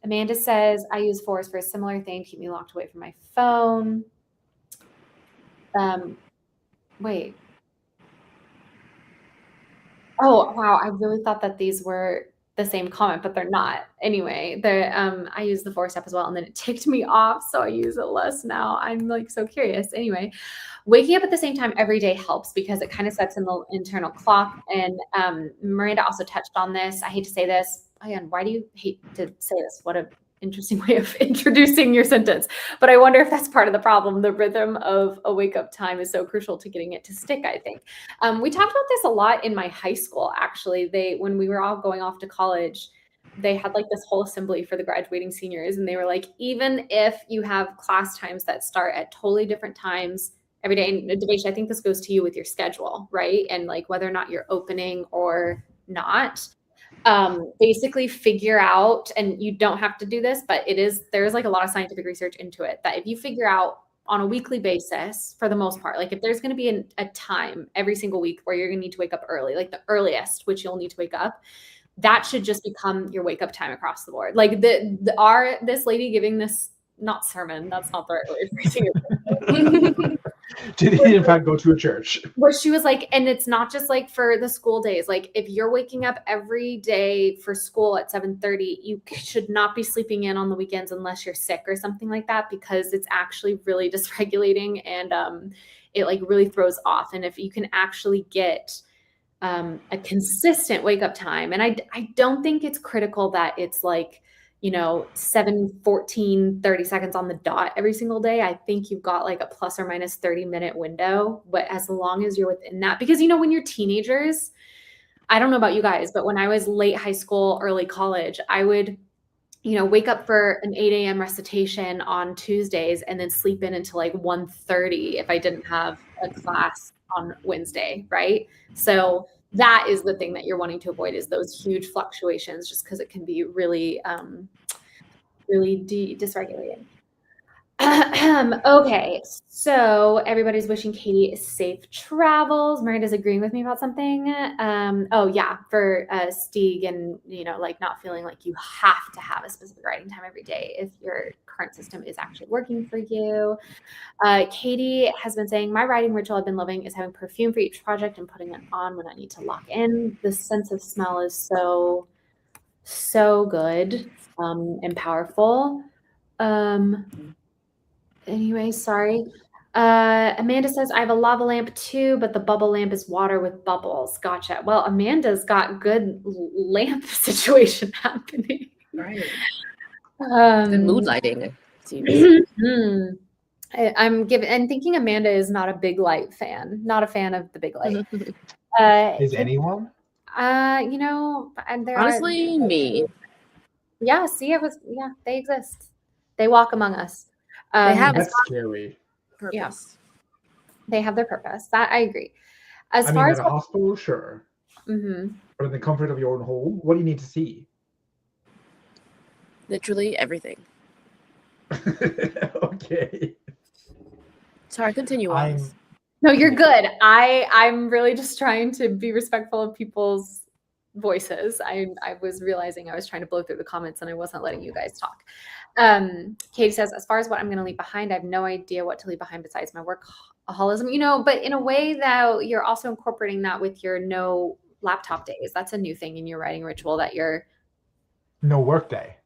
Amanda says, I use Forest for a similar thing to keep me locked away from my phone. Wait. Oh, wow. I really thought that these were the same comment, but they're not. Anyway, I use the Forest app as well, and then it ticked me off, so I use it less now. I'm like so curious. Anyway, waking up at the same time every day helps because it kind of sets in the internal clock. And Miranda also touched on this. I hate to say this. Again, why do you hate to say this? What a interesting way of introducing your sentence. But I wonder if that's part of the problem. The rhythm of a wake up time is so crucial to getting it to stick, I think. We talked about this a lot in my high school, actually. When we were all going off to college, they had like this whole assembly for the graduating seniors. And they were like, even if you have class times that start at totally different times every day, and Devesh, I think this goes to you with your schedule, right? And like whether or not you're opening or not. Basically figure out, and you don't have to do this, but there's like a lot of scientific research into it, that if you figure out on a weekly basis, for the most part, like if there's going to be a time every single week where you're going to need to wake up early, like the earliest, which you'll need to wake up, that should just become your wake up time across the board. Like this lady giving this, not sermon, that's not the right word for it. Did he in fact go to a church? Where she was like, and it's not just like for the school days. Like if you're waking up every day for school at 7:30, you should not be sleeping in on the weekends unless you're sick or something like that, because it's actually really dysregulating and it like really throws off. And if you can actually get a consistent wake up time, and I don't think it's critical that it's like, 7, 14, 30 seconds on the dot every single day. I think you've got like a plus or minus 30-minute window, but as long as you're within that, because, when you're teenagers, I don't know about you guys, but when I was late high school, early college, I would, wake up for an 8 a.m. recitation on Tuesdays and then sleep in until like 1:30 if I didn't have a class on Wednesday, right? So that is the thing that you're wanting to avoid, is those huge fluctuations, just because it can be really, really dysregulating. Okay, so everybody's wishing Katie safe travels. Miranda's agreeing with me about something. Oh yeah, for Stieg, and like not feeling like you have to have a specific writing time every day if your current system is actually working for you. Katie has been saying, my writing ritual I've been loving is having perfume for each project and putting it on when I need to lock in. The sense of smell is so good and powerful. Anyway, sorry. Amanda says, I have a lava lamp too, but the bubble lamp is water with bubbles. Gotcha. Well, Amanda's got good lamp situation happening. Right. Good mood lighting. I'm thinking Amanda is not a big light fan. Not a fan of the big light. Is anyone? Honestly, me. Yeah, see, they exist. They walk among us. That's scary. Purpose. Yeah. They have their purpose. That I agree. At a hospital, sure. Mm-hmm. But in the comfort of your own home, what do you need to see? Literally everything. Okay. Sorry, continue on. No, you're good. I'm really just trying to be respectful of people's voices. I was realizing I was trying to blow through the comments and I wasn't letting you guys talk. Katie says, as far as what I'm going to leave behind, I have no idea what to leave behind besides my workaholism, but in a way that you're also incorporating that with your no laptop days. That's a new thing in your writing ritual, that you're no work day.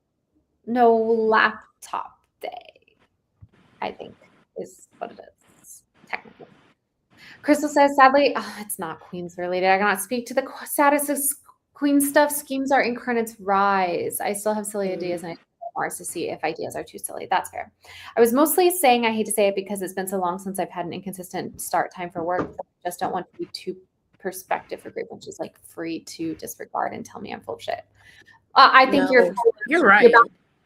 No laptop day, I think is what it is, technically. Crystal says, sadly, it's not Queens related. I cannot speak to the status of Queen stuff. Schemes are incarnates rise. I still have silly ideas and I more to see if ideas are too silly. That's fair. I was mostly saying I hate to say it because it's been so long since I've had an inconsistent start time for work. I just don't want to be too perspective for group, which is like free to disregard and tell me I'm full of shit. I think No, you're right.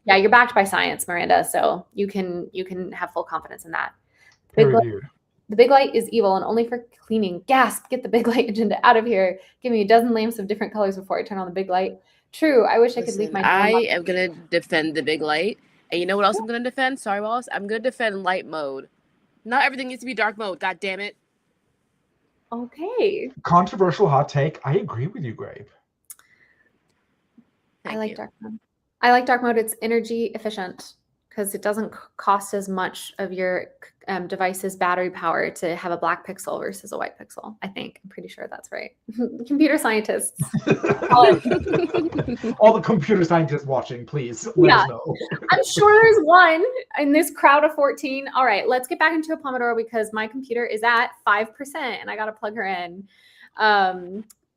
You're backed by science, Miranda. So you can have full confidence in that. Peer reviewed. The big light is evil and only for cleaning. Gasp! Get the big light agenda out of here. Give me a dozen lamps of different colors before I turn on the big light. True. I wish I could leave my. I am gonna defend the big light, and you know what else I'm gonna defend? Sorry, Wallace. I'm gonna defend light mode. Not everything needs to be dark mode. God damn it. Okay. Controversial hot take. I agree with you, Grape. I like dark mode. I like dark mode. It's energy efficient because it doesn't cost as much of your device's battery power to have a black pixel versus a white pixel. I think. I'm pretty sure that's right. Computer scientists. All the computer scientists watching, please let us know. I'm sure there's one in this crowd of 14. All right, let's get back into a Pomodoro because my computer is at 5% and I got to plug her in.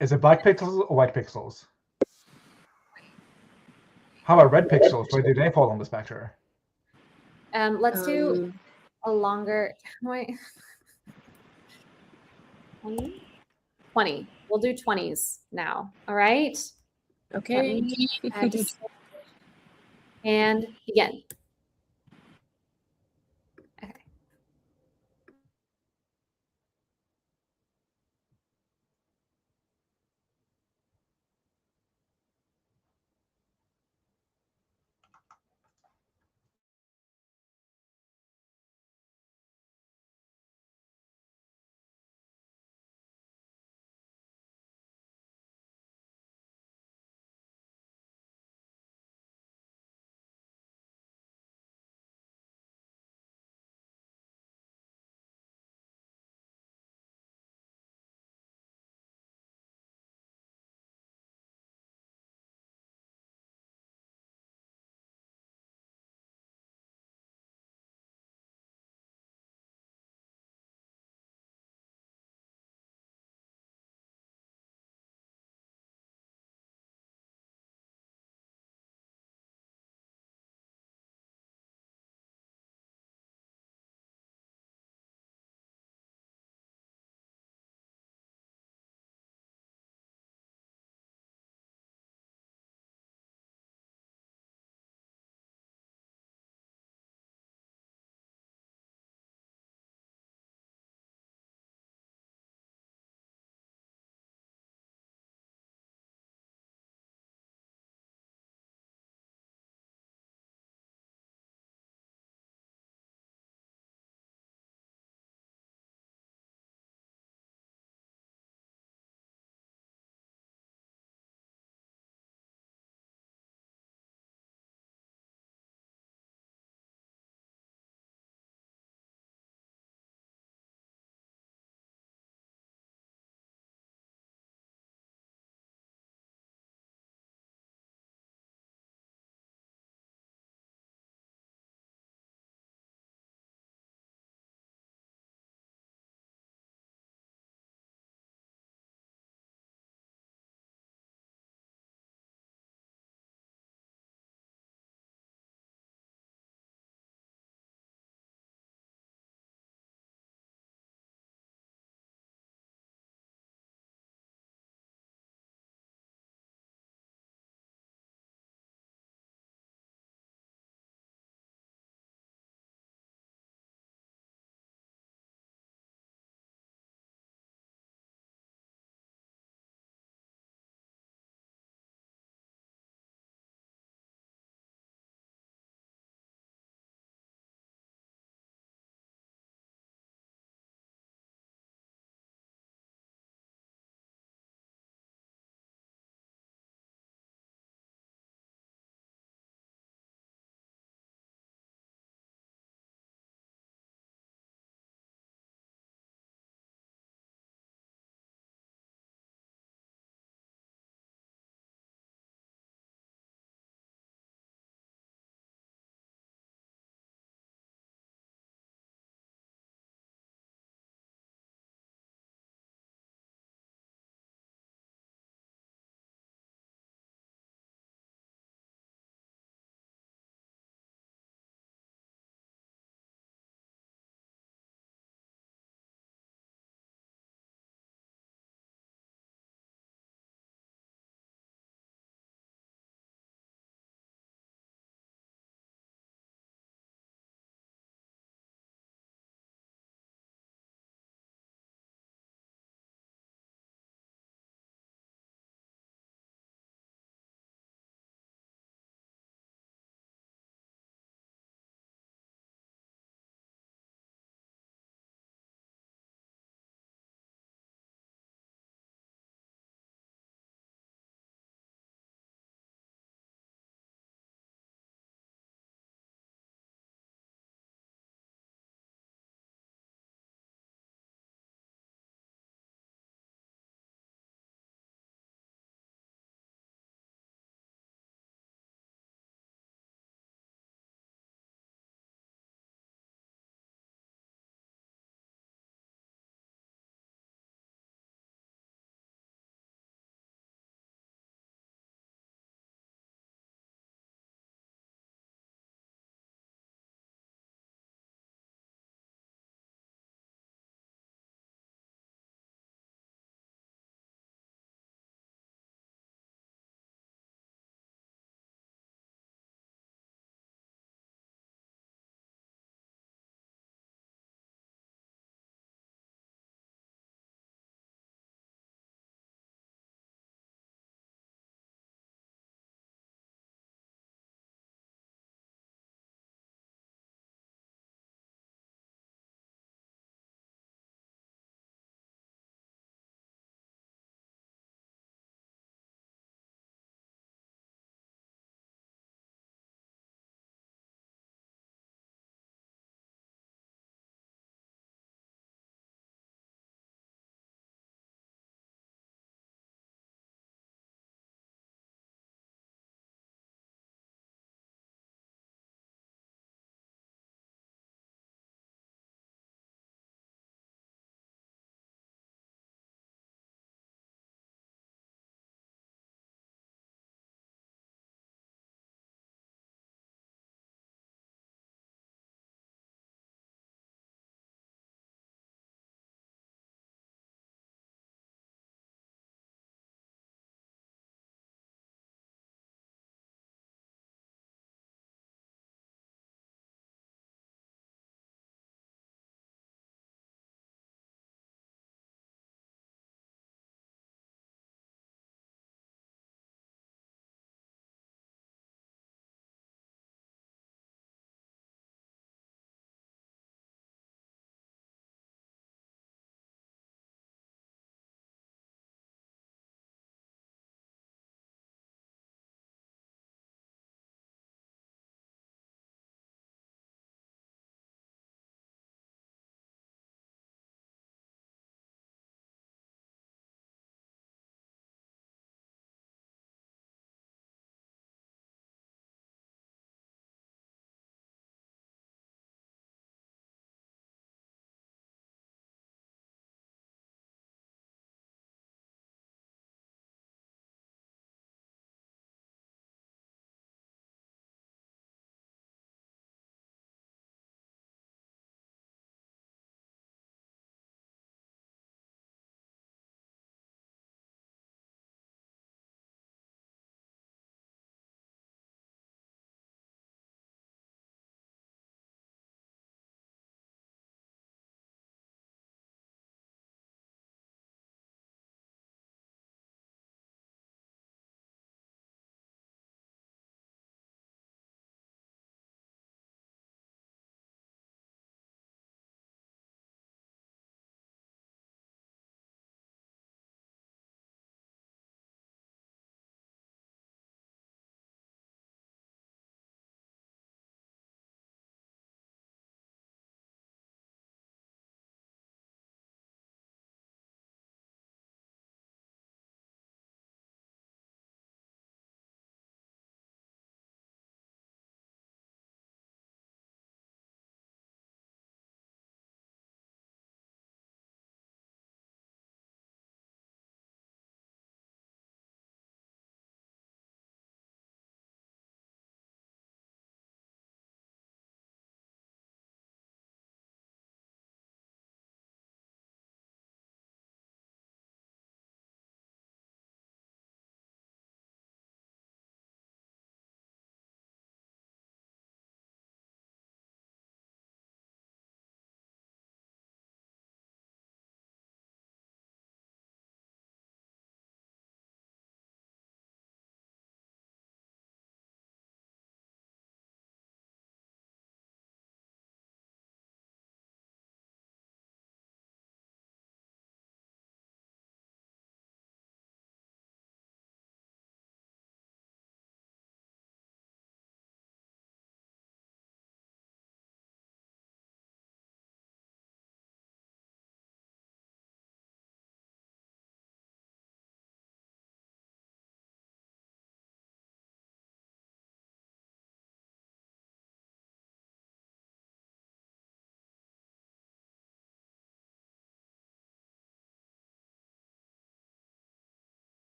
Is it black pixels or white pixels? How about red pixels? Where do they fall on the spectrum? Let's do a longer. Wait. 20? 20. We'll do 20s now. All right. Okay. And begin.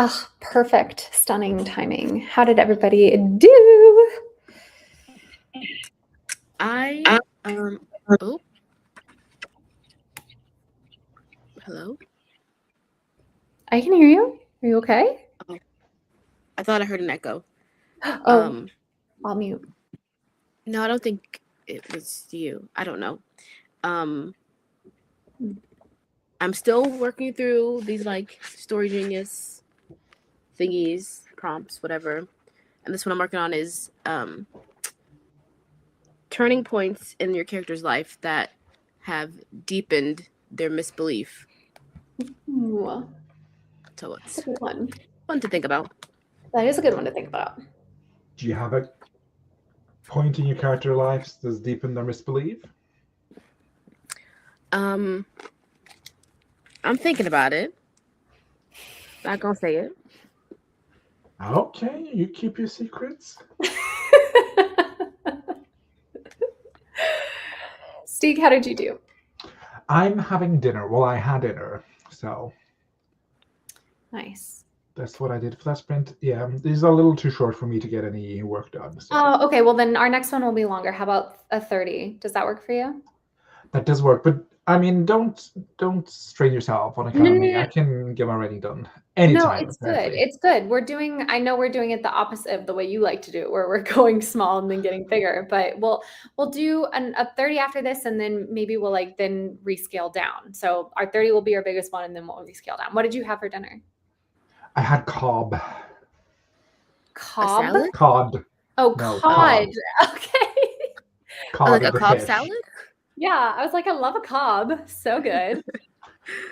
Oh, perfect. Stunning timing. How did everybody do? Oh. Hello? I can hear you. Are you okay? I thought I heard an echo. Oh, I'll mute. No, I don't think it was you. I don't know. I'm still working through these like Story Genius thingies, prompts, whatever. And this one I'm working on is turning points in your character's life that have deepened their misbelief. Ooh, So that's it's a good one. fun to think about. That is a good one to think about. Do you have a point in your character lives that's deepened their misbelief? I'm thinking about it. Not gonna say it. Okay, you keep your secrets. Steve, how did you do? I'm having dinner. Well, I had dinner, so Nice. that's what I did for that sprint. Yeah, these are a little too short for me to get any work done. So. Oh, okay. Well, then our next one will be longer. How about a 30? Does that work for you? That does work, but I mean, don't strain yourself on account of me. No. I can get my writing done No, anytime. it's apparently. good. It's good. I know we're doing it the opposite of the way you like to do it, where we're going small and then getting bigger. But we'll do a 30 after this, and then maybe we'll then rescale down. So our 30 will be our biggest one, and then we'll rescale down. What did you have for dinner? I had cob. A Cob? salad? Cod. Oh, No, cod. Okay. Cod Like a the cob fish. salad? Yeah, I was like, I love a cob. So good.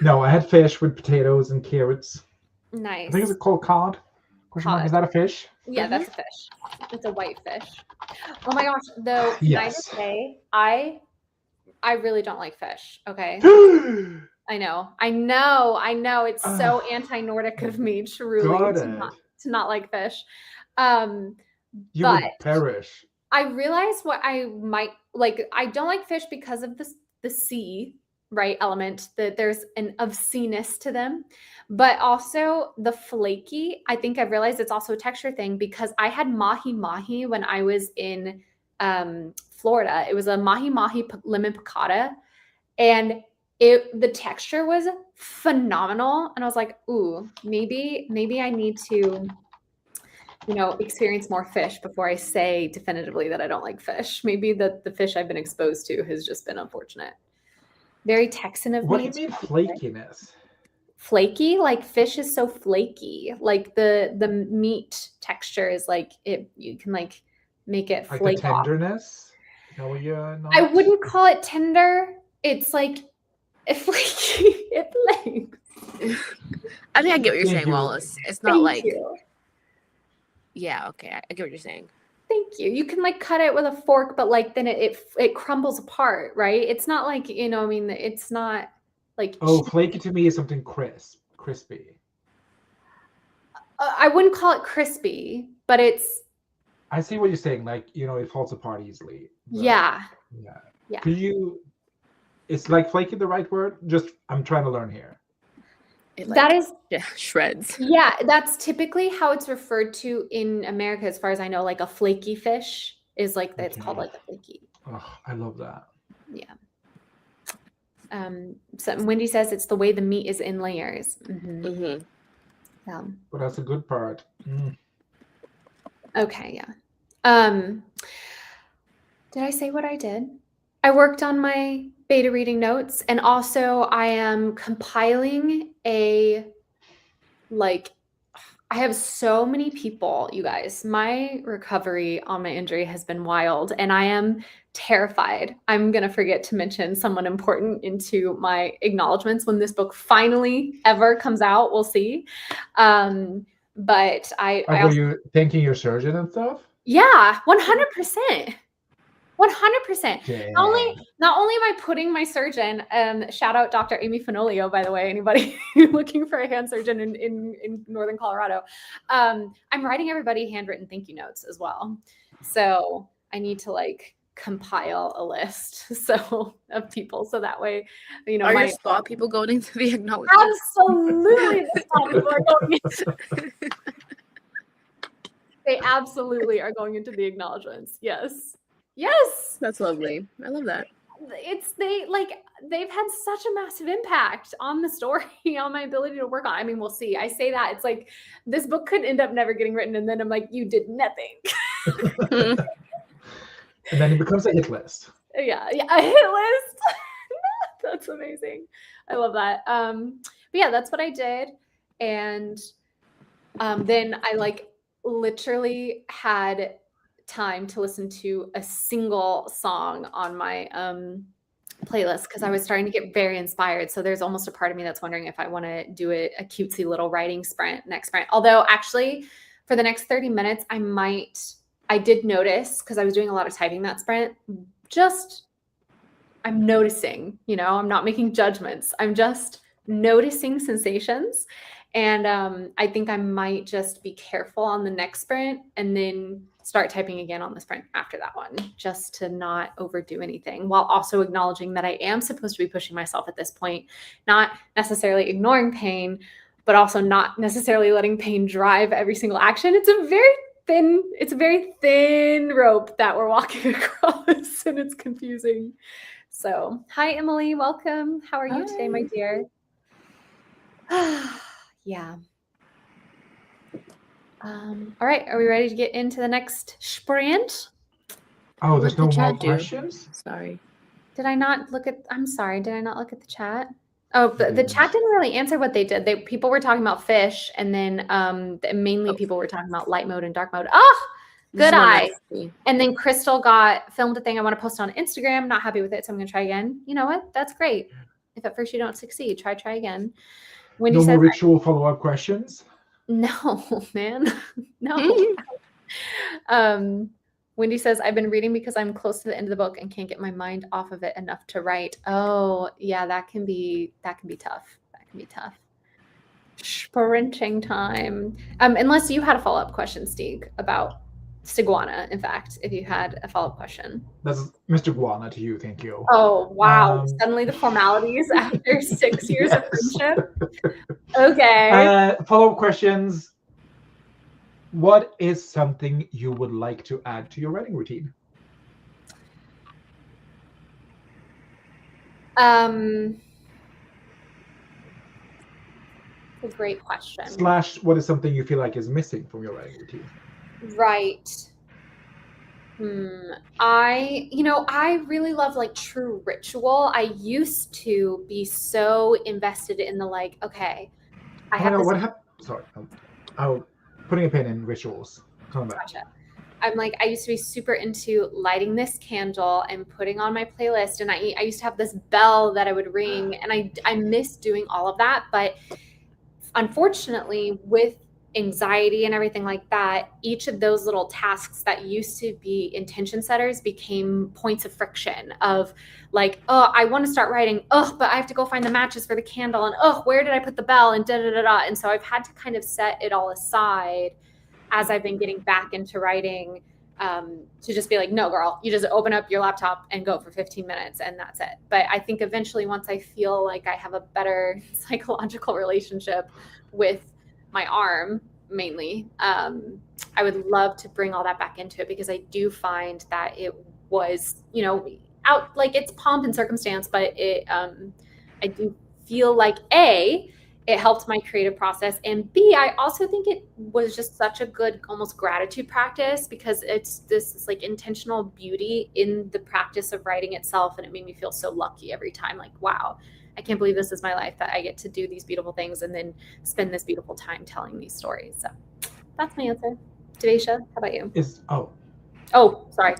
No, I had fish with potatoes and carrots. Nice. I think it's called cod. Question mark, Cod. is that a fish? Yeah, that's a fish. It's a white fish. Oh my gosh, though, can I just Yes. say, I really don't like fish, okay? I know. It's so anti-Nordic of me, truly, Got to not like fish. You But would perish. I realized what I might like. I don't like fish because of the sea, right, element, that there's an obsceneness to them, but also the flaky. I think I've realized it's also a texture thing because I had mahi mahi when I was in Florida. It was a mahi mahi lemon piccata, and the texture was phenomenal. And I was like, ooh, maybe I need to experience more fish before I say definitively that I don't like fish. Maybe the fish I've been exposed to has just been unfortunate. Very Texan of What me. do you mean flakiness? Flaky? Like fish is so flaky. Like the meat texture is like you can like make it Like flake the off. tenderness? No, you're not. I wouldn't call it tender. It's like flaky. It flakes. I think I get what you're Thank saying, you. Wallace. It's not Thank like you. Yeah, okay. I get what you're saying. Thank you. You can like cut it with a fork, but like then it crumbles apart, right? It's not like, I mean, it's not like Flaky to me is something crispy. I wouldn't call it crispy, but it's I see what you're saying. Like, it falls apart easily. yeah. Yeah. It's like flaky the right word? Just I'm trying to learn here. That is shreds. Yeah, that's typically how it's referred to in America, as far as I know. Like a flaky fish is like it's called like a flaky. Oh, I love that. Yeah. So Wendy says it's the way the meat is in layers. Mm-hmm. Yeah. But that's a good part. Okay, yeah. Did I say what I did? I worked on my beta reading notes, and also I am compiling I have so many people, you guys. My recovery on my injury has been wild, and I am terrified. I'm going to forget to mention someone important into my acknowledgments when this book finally ever comes out. We'll see. But Were you thanking your surgeon and stuff? Yeah, 100%. 100%. Not only am I putting my surgeon, shout out Dr. Amy Fenolio, by the way, anybody looking for a hand surgeon in Northern Colorado. I'm writing everybody handwritten thank you notes as well. So I need to compile a list of people. So that way, Are your spa people going into the acknowledgements? Absolutely, the spa people are going into. They absolutely are going into the acknowledgements. Yes. That's lovely. I love that. They've had such a massive impact on the story, on my ability to work on. I mean, we'll see. I say that it's like this book could end up never getting written, and then I'm like, you did nothing. And then it becomes a hit list. Yeah, a hit list. That's amazing. I love that. But yeah, that's what I did, and then I literally had time to listen to a single song on my playlist because I was starting to get very inspired. So there's almost a part of me that's wondering if I want to do a cutesy little writing next sprint. Although actually for the next 30 minutes, I did notice, because I was doing a lot of typing that sprint, I'm noticing, I'm not making judgments. I'm just noticing sensations. And I think I might just be careful on the next sprint and then start typing again on the sprint after that one, just to not overdo anything, while also acknowledging that I am supposed to be pushing myself at this point, not necessarily ignoring pain, but also not necessarily letting pain drive every single action. It's a very thin rope that we're walking across, and it's confusing. So, hi, Emily. Welcome. How are you today, my dear? Yeah. All right. Are we ready to get into the next sprint? Oh, there's no more questions? Sorry. I'm sorry. Did I not look at the chat? Oh, the chat didn't really answer what they did. People were talking about fish, and then mainly people were talking about light mode and dark mode. Oh, good eye. And then Crystal filmed a thing I want to post on Instagram. Not happy with it, so I'm going to try again. You know what? That's great. If at first you don't succeed, try again. Wendy No more ritual follow-up questions? No, man. No. Wendy says, I've been reading because I'm close to the end of the book and can't get my mind off of it enough to write. Oh, yeah, that can be tough. That can be tough. Sprinting time. Unless you had a follow-up question, Stieg, about Stiguana, in fact, if you had a follow-up question. That's Mr. Guana to you, thank you. Oh, wow. Suddenly the formalities after 6 years of friendship. Okay. Follow-up questions. What is something you would like to add to your writing routine? A great question. / what is something you feel like is missing from your writing routine? Right. I really love true ritual. I used to be so invested in the okay, I have what happened? Sorry, putting a pin in rituals. Gotcha. I used to be super into lighting this candle and putting on my playlist, and I used to have this bell that I would ring, and I miss doing all of that. But unfortunately, with anxiety and everything like that, each of those little tasks that used to be intention setters became points of friction of I want to start writing, but I have to go find the matches for the candle, and where did I put the bell, and da-da-da-da. And so I've had to kind of set it all aside as I've been getting back into writing, to just be no, girl, you just open up your laptop and go for 15 minutes and that's it. But I think eventually, once I feel like I have a better psychological relationship with my arm, mainly, I would love to bring all that back into it, because I do find that it was, out it's pomp and circumstance, but I do feel like it helped my creative process, and B, I also think it was just such a good almost gratitude practice, because it's this intentional beauty in the practice of writing itself, and it made me feel so lucky every time. Wow, I can't believe this is my life, that I get to do these beautiful things and then spend this beautiful time telling these stories. So that's my answer. Devasia, how about you? Oh, sorry.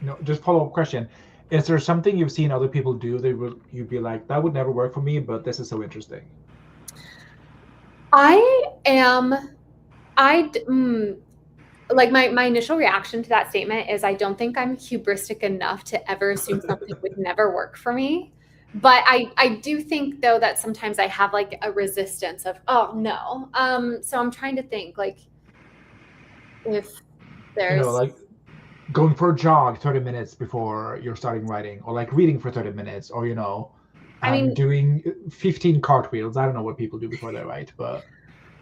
No, just follow-up question. Is there something you've seen other people do that you'd be like, that would never work for me, but this is so interesting? My initial reaction to that statement is I don't think I'm hubristic enough to ever assume something would never work for me. But I do think, though, that sometimes I have a resistance of, oh no. So I'm trying to think if there's going for a jog 30 minutes before you're starting writing, or like reading for 30 minutes, or I mean, doing 15 cartwheels. I don't know what people do before they write, but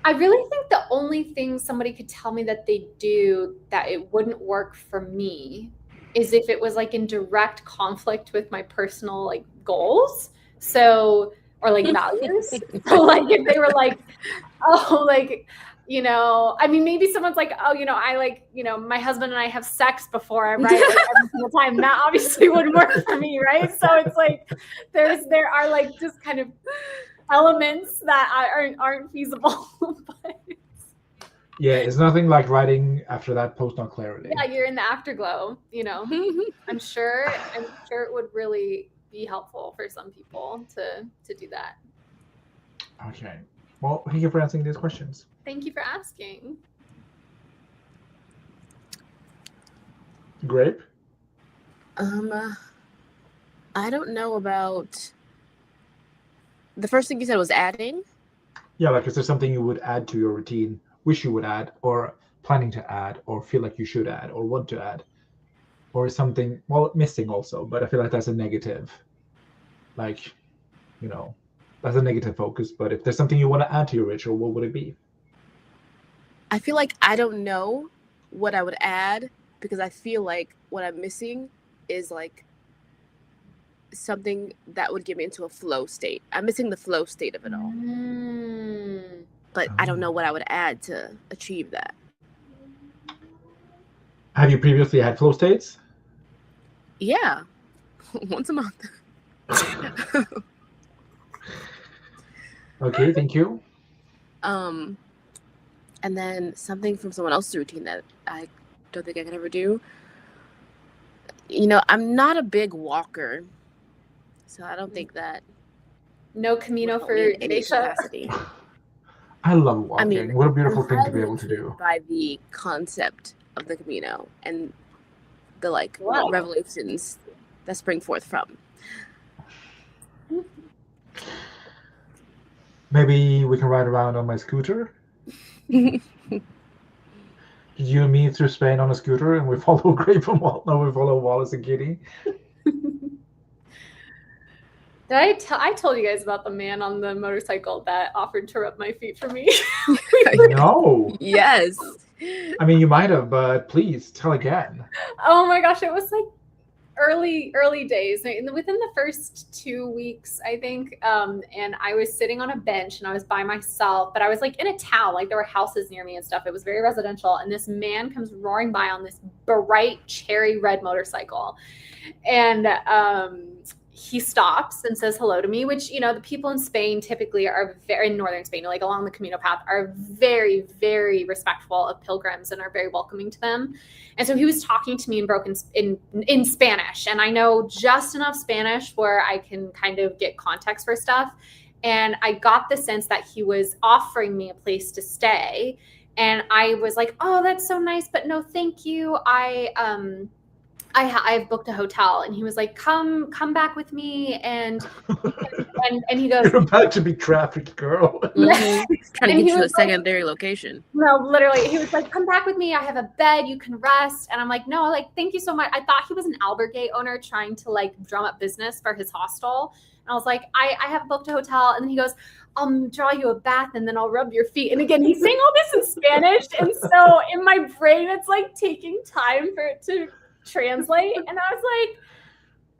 I really think the only thing somebody could tell me that they do that it wouldn't work for me is if it was like in direct conflict with my personal like goals. So, or like values. So like if they were like, oh, like, I mean, maybe someone's like, oh, I like, my husband and I have sex before I write like every single time. That obviously wouldn't work for me, right? So it's like there are like just kind of elements that aren't feasible. But yeah, it's nothing like writing after that post on clarity. yeah, you're in the afterglow. I'm sure it would really be helpful for some people to do that. Okay. Well, thank you for answering these questions. Thank you for asking. Grape? I don't know about the first thing you said was adding. Yeah, like is there something you would add to your routine, wish you would add, or planning to add, or feel like you should add, or want to add? Or something, well, missing also, but I feel like that's a negative. Like, that's a negative focus. But if there's something you want to add to your ritual, what would it be? I feel like I don't know what I would add because I feel like what I'm missing is like something that would get me into a flow state. I'm missing the flow state of it all. But I don't know what I would add to achieve that. Have you previously had flow states? Yeah. Once a month. Okay, thank you. And then something from someone else's routine that I don't think I can ever do. I'm not a big walker, so I don't think that. No Camino for any Daisha. capacity. I love walking. I mean, what a beautiful I'm thing to be highly able to do. intrigued by the concept of the Camino and the Wow. revelations that spring forth from. Maybe we can ride around on my scooter. You and me through Spain on a scooter, and we follow Grape and Walt. No, we follow Wallace and Kitty. I told you guys about the man on the motorcycle that offered to rub my feet for me? No. Yes. I mean, you might have, but please tell again. Oh my gosh, it was like early days. Within the first 2 weeks, I think, and I was sitting on a bench and I was by myself, but I was like in a town, like there were houses near me and stuff. It was very residential, and this man comes roaring by on this bright cherry red motorcycle, and he stops and says hello to me, which, the people in Spain typically are very, in northern Spain, like along the Camino path, are very, very respectful of pilgrims and are very welcoming to them. And so he was talking to me in Spanish, and I know just enough Spanish where I can kind of get context for stuff. And I got the sense that he was offering me a place to stay. And I was like, oh, that's so nice, but no, thank you. I've booked a hotel. And he was like, come back with me. And he goes, You're about to be trafficked, girl. Trying to And get he you a was like- secondary location. No, literally, he was like, come back with me. I have a bed. You can rest. And I'm like, no, like, thank you so much. I thought he was an albergue owner trying to like drum up business for his hostel. And I was like, I have booked a hotel. And then he goes, I'll draw you a bath and then I'll rub your feet. And again, he's saying all this in Spanish. And so in my brain, it's like taking time for it to translate. And I was like,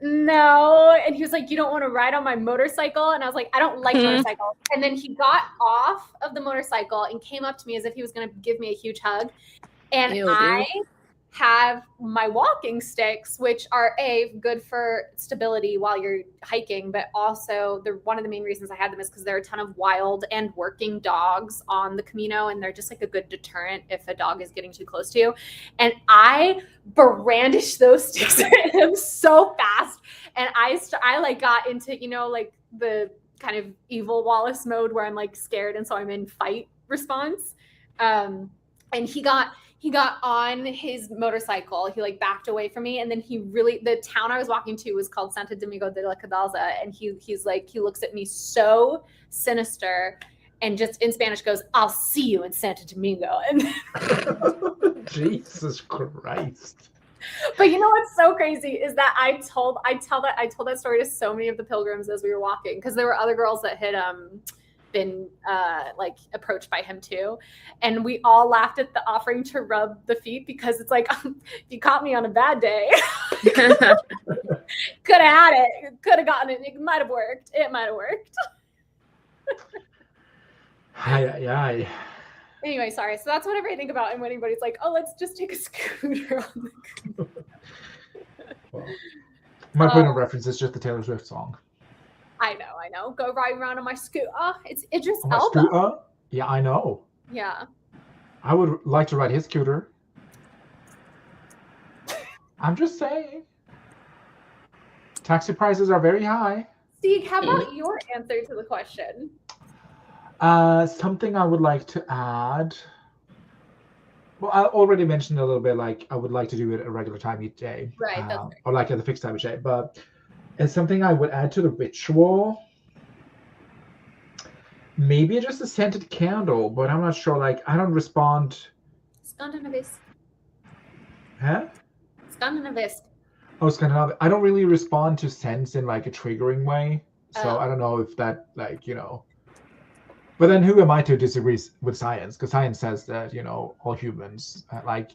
no. And he was like, you don't want to ride on my motorcycle? And I was like, I don't like motorcycles. And then he got off of the motorcycle and came up to me as if he was going to give me a huge hug. And Ew, I have my walking sticks, which are good for stability while you're hiking, but also one of the main reasons I had them is because there are a ton of wild and working dogs on the Camino, and they're just like a good deterrent if a dog is getting too close to you. And I brandished those sticks at him so fast, and I like got into like the kind of evil Wallace mode where I'm like scared, and so I'm in fight response. And he got on his motorcycle. He like backed away from me. And then the town I was walking to was called Santo Domingo de la Cadalza. And he's like, he looks at me so sinister and just in Spanish goes, I'll see you in Santo Domingo. And Jesus Christ. But you know what's so crazy is that I told that story to so many of the pilgrims as we were walking, because there were other girls that had been like approached by him too, and we all laughed at the offering to rub the feet, because it's like, you caught me on a bad day. Could have had it, could have gotten it, it might have worked. Hi. Anyway, sorry. So that's whatever I think about, and when anybody's like, oh, let's just take a scooter on the Well, my point of reference is just the Taylor Swift song. I know. Go riding around on my scooter. It's Idris On my Elba. scooter? Yeah, I know. Yeah. I would like to ride his scooter. I'm just saying. Taxi prices are very high. Steve, how about your answer to the question? Something I would like to add. Well, I already mentioned a little bit, like I would like to do it at a regular time each day. Right. Or like at a fixed time each day. But it's something I would add to the ritual. Maybe just a scented candle, but I'm not sure. Like, I don't respond. Skandinavisk. Huh? Skandinavisk. Oh, Scandinavian. I don't really respond to scents in like a triggering way. So I don't know if that, like, you know. But then who am I to disagree with science? Because science says that, you know, all humans, like,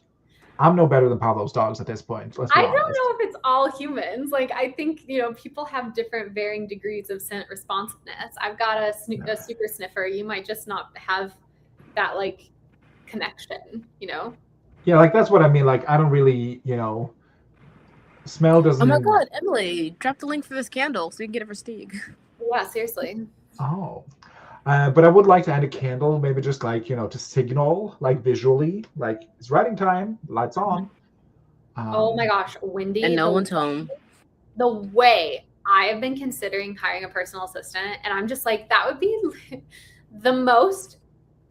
I'm no better than Pavlov's dogs at this point. Let's be I honest. don't know if it's all humans. Like, I think, you know, people have different varying degrees of scent responsiveness. I've got a super sniffer. You might just not have that, like, connection, you know? Yeah, like, that's what I mean. Like, I don't really, you know, smell doesn't... Oh my God, Emily, drop the link for this candle so you can get it for Stieg. Yeah, seriously. Oh. But I would like to add a candle, maybe just like, you know, to signal, like visually, like it's writing time, lights on. Oh my gosh, Wendy. And no one's home. The way I have been considering hiring a personal assistant, and I'm just like, that would be the most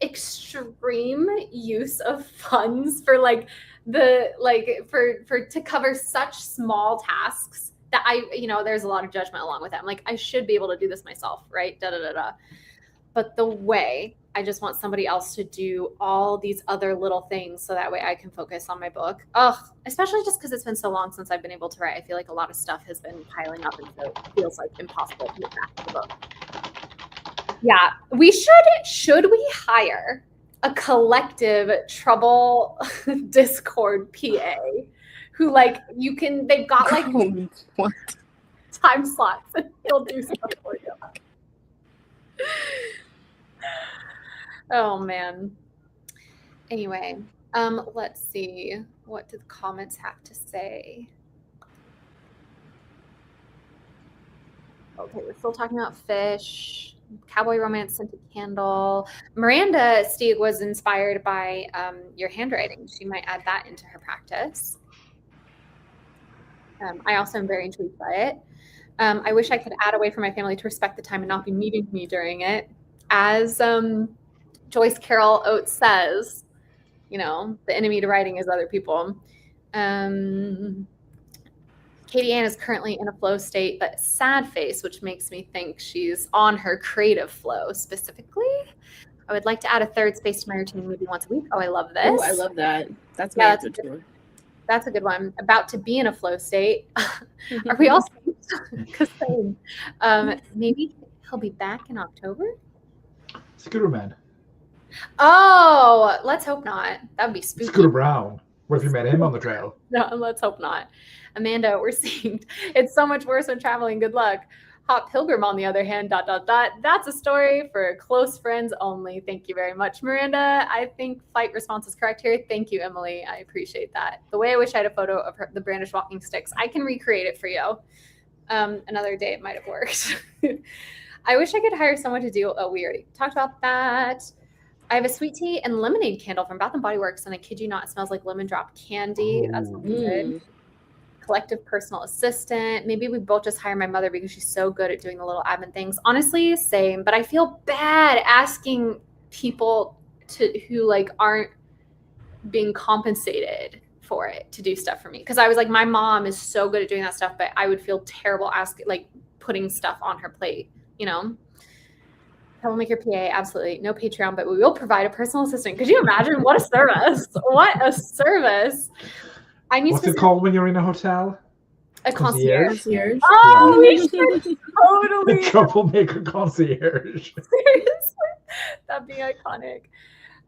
extreme use of funds for to cover such small tasks that there's a lot of judgment along with that. I'm like, I should be able to do this myself, right? But the way I just want somebody else to do all these other little things so that way I can focus on my book. Especially just because it's been so long since I've been able to write. I feel like a lot of stuff has been piling up, and so it feels like impossible to get back to the book. Yeah, we should we hire a collective trouble Discord PA who, like, they've got like what? time slots and he'll do stuff for you. Oh man. Anyway, let's see. What do the comments have to say? Okay, we're still talking about fish, cowboy romance, scented candle. Miranda Stieg was inspired by your handwriting. She might add that into her practice. I also am very intrigued by it. I wish I could add a way for my family to respect the time and not be meeting me during it. As Joyce Carol Oates says, you know, the enemy to writing is other people. Katie Ann is currently in a flow state, but sad face, which makes me think she's on her creative flow specifically. I would like to add a third space to my routine maybe once a week. Oh, I love this. Oh, I love that. That's my answer too. That's a good one. About to be in a flow state. Are we all because maybe he'll be back in October? Scooter Man. Oh, let's hope not. That would be spooky. Scooter Brown. What if you met him on the trail? No, let's hope not. Amanda, we're seeing it's so much worse when traveling. Good luck. Hot Pilgrim, on the other hand, ... That's a story for close friends only. Thank you very much, Miranda. I think flight response is correct here. Thank you, Emily. I appreciate that. The way I wish I had a photo of the brandished walking sticks. I can recreate it for you. Another day it might have worked. I wish I could hire someone to do. Oh, we already talked about that. I have a sweet tea and lemonade candle from Bath & Body Works, and I kid you not, it smells like lemon drop candy. That's good. Collective personal assistant. Maybe we both just hire my mother because she's so good at doing the little admin things. Honestly, same. But I feel bad asking people who like aren't being compensated for it to do stuff for me. Because I was like, my mom is so good at doing that stuff, but I would feel terrible putting stuff on her plate, you know? Troublemaker PA, absolutely. No Patreon, but we will provide a personal assistant. Could you imagine? What a service. What a service. I need What's it called when you're in a hotel? a concierge. Concierge. Oh, we should totally. Troublemaker concierge. Seriously, that'd be iconic.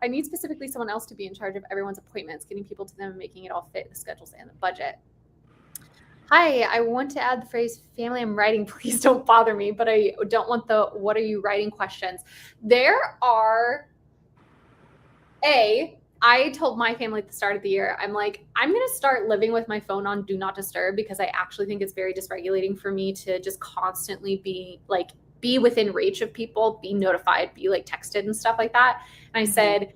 I need specifically someone else to be in charge of everyone's appointments, getting people to them, and making it all fit the schedules and the budget. Hi, I want to add the phrase family I'm writing, please don't bother me, but I don't want the what are you writing questions. There are I told my family at the start of the year, I'm like, I'm going to start living with my phone on do not disturb because I actually think it's very dysregulating for me to just constantly be within reach of people, be notified, be like texted and stuff like that. And I said,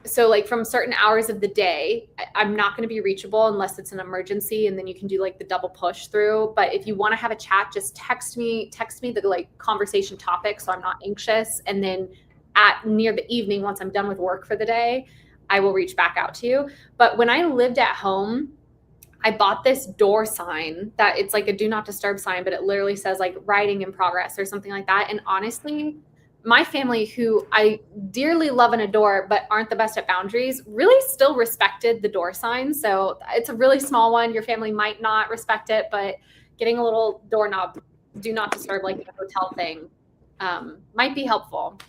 so like from certain hours of the day, I'm not going to be reachable unless it's an emergency. And then you can do like the double push through. But if you want to have a chat, just text me the like conversation topic. So I'm not anxious. And then at near the evening, once I'm done with work for the day, I will reach back out to you. But when I lived at home, I bought this door sign that it's like a do not disturb sign, but it literally says like writing in progress or something like that. And honestly, my family, who I dearly love and adore, but aren't the best at boundaries, really still respected the door sign. So it's a really small one. Your family might not respect it, but getting a little doorknob, do not disturb, like a hotel thing, might be helpful.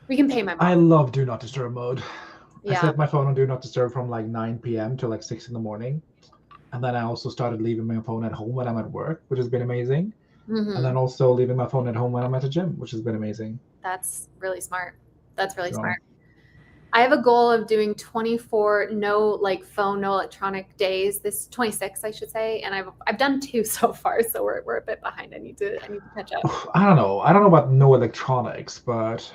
We can pay my mom. I love do not disturb mode. Yeah. I set my phone on do not disturb from like 9 p.m. to like 6 in the morning. And then I also started leaving my phone at home when I'm at work, which has been amazing. Mm-hmm. And then also leaving my phone at home when I'm at the gym, which has been amazing. That's really smart. Smart. I have a goal of doing 24 no like phone, no electronic days. This 26, I should say, and I've done 2 so far, so we're a bit behind. I need to catch up. I don't know about no electronics, but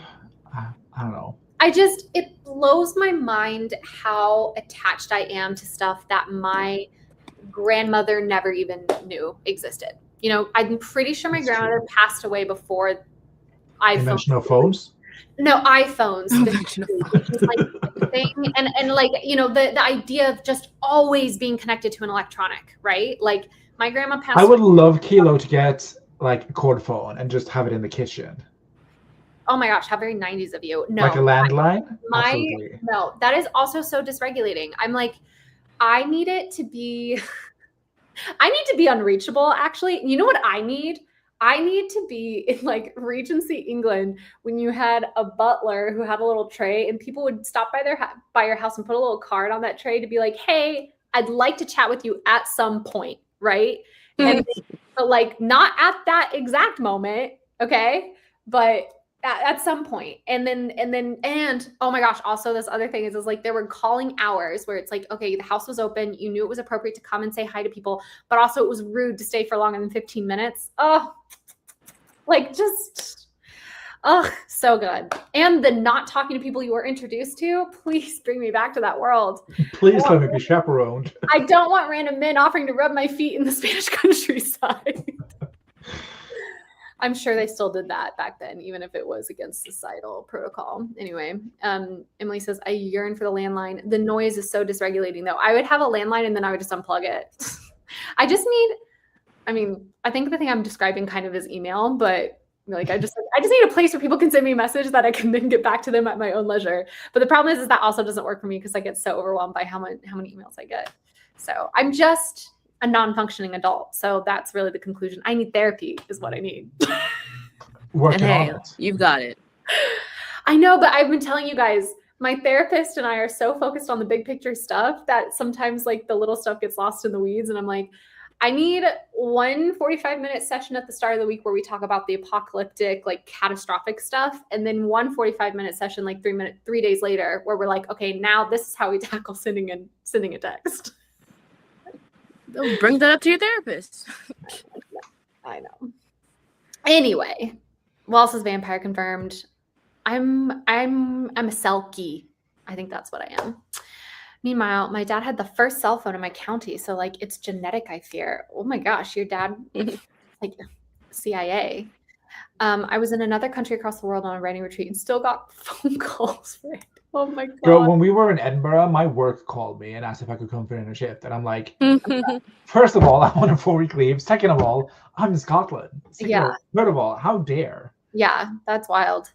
I don't know. It blows my mind how attached I am to stuff that my grandmother never even knew existed. You know, I'm pretty sure my grandmother passed away before iPhones. Invention of phones? No, iPhones. Which is like a thing. And like, you know, the idea of just always being connected to an electronic, right? Like my grandma passed away. I would love Kilo to get like a cord phone and just have it in the kitchen. Oh my gosh, how very 90s of you. No. Like a landline? No, that is also so dysregulating. I'm like, I need to be unreachable, actually. You know what I need? I need to be in like Regency, England, when you had a butler who had a little tray and people would stop by your house and put a little card on that tray to be like, hey, I'd like to chat with you at some point, right? But like not at that exact moment, okay? But at some point. And oh my gosh, also this other thing is like there were calling hours where it's like, okay, the house was open, you knew it was appropriate to come and say hi to people, but also it was rude to stay for longer than 15 minutes. Oh, like just, oh, so good. And the not talking to people you were introduced to, please bring me back to that world. Please let me be chaperoned. I don't want random men offering to rub my feet in the Spanish countryside. I'm sure they still did that back then, even if it was against societal protocol. Anyway, Emily says, I yearn for the landline. The noise is so dysregulating, though. I would have a landline and then I would just unplug it. I think the thing I'm describing kind of is email, but like I just need a place where people can send me a message that I can then get back to them at my own leisure. But the problem is that also doesn't work for me because I get so overwhelmed by how many emails I get. So I'm just a non-functioning adult. So that's really the conclusion. I need therapy is what I need. And hey, you've got it. I know, but I've been telling you guys, my therapist and I are so focused on the big picture stuff that sometimes like the little stuff gets lost in the weeds. And I'm like, I need one 45-minute session at the start of the week where we talk about the apocalyptic, like catastrophic stuff. And then one 45-minute session, like 3 days later, where we're like, okay, now this is how we tackle sending a text. Don't bring that up to your therapist. I know. Anyway, Wallace's vampire confirmed. I'm a selkie. I think that's what I am. Meanwhile, my dad had the first cell phone in my county, so like it's genetic, I fear. Oh my gosh, your dad, like CIA. I was in another country across the world on a writing retreat and still got phone calls. Right? Oh my god. Girl, when we were in Edinburgh, my work called me and asked if I could come for in a shift, and I'm like, first of all, I'm on a 4-week leave. Second of all, I'm in Scotland. Third of all, how dare? Yeah, that's wild.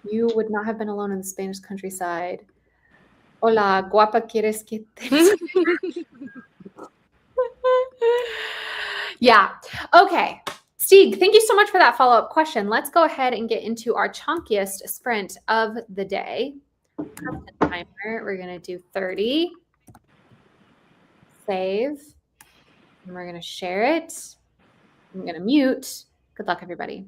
You would not have been alone in the Spanish countryside. Hola, guapa, ¿quieres que te... Yeah. Okay. Stieg, thank you so much for that follow-up question. Let's go ahead and get into our chunkiest sprint of the day. Timer. We're going to do 30. Save. And we're going to share it. I'm going to mute. Good luck, everybody.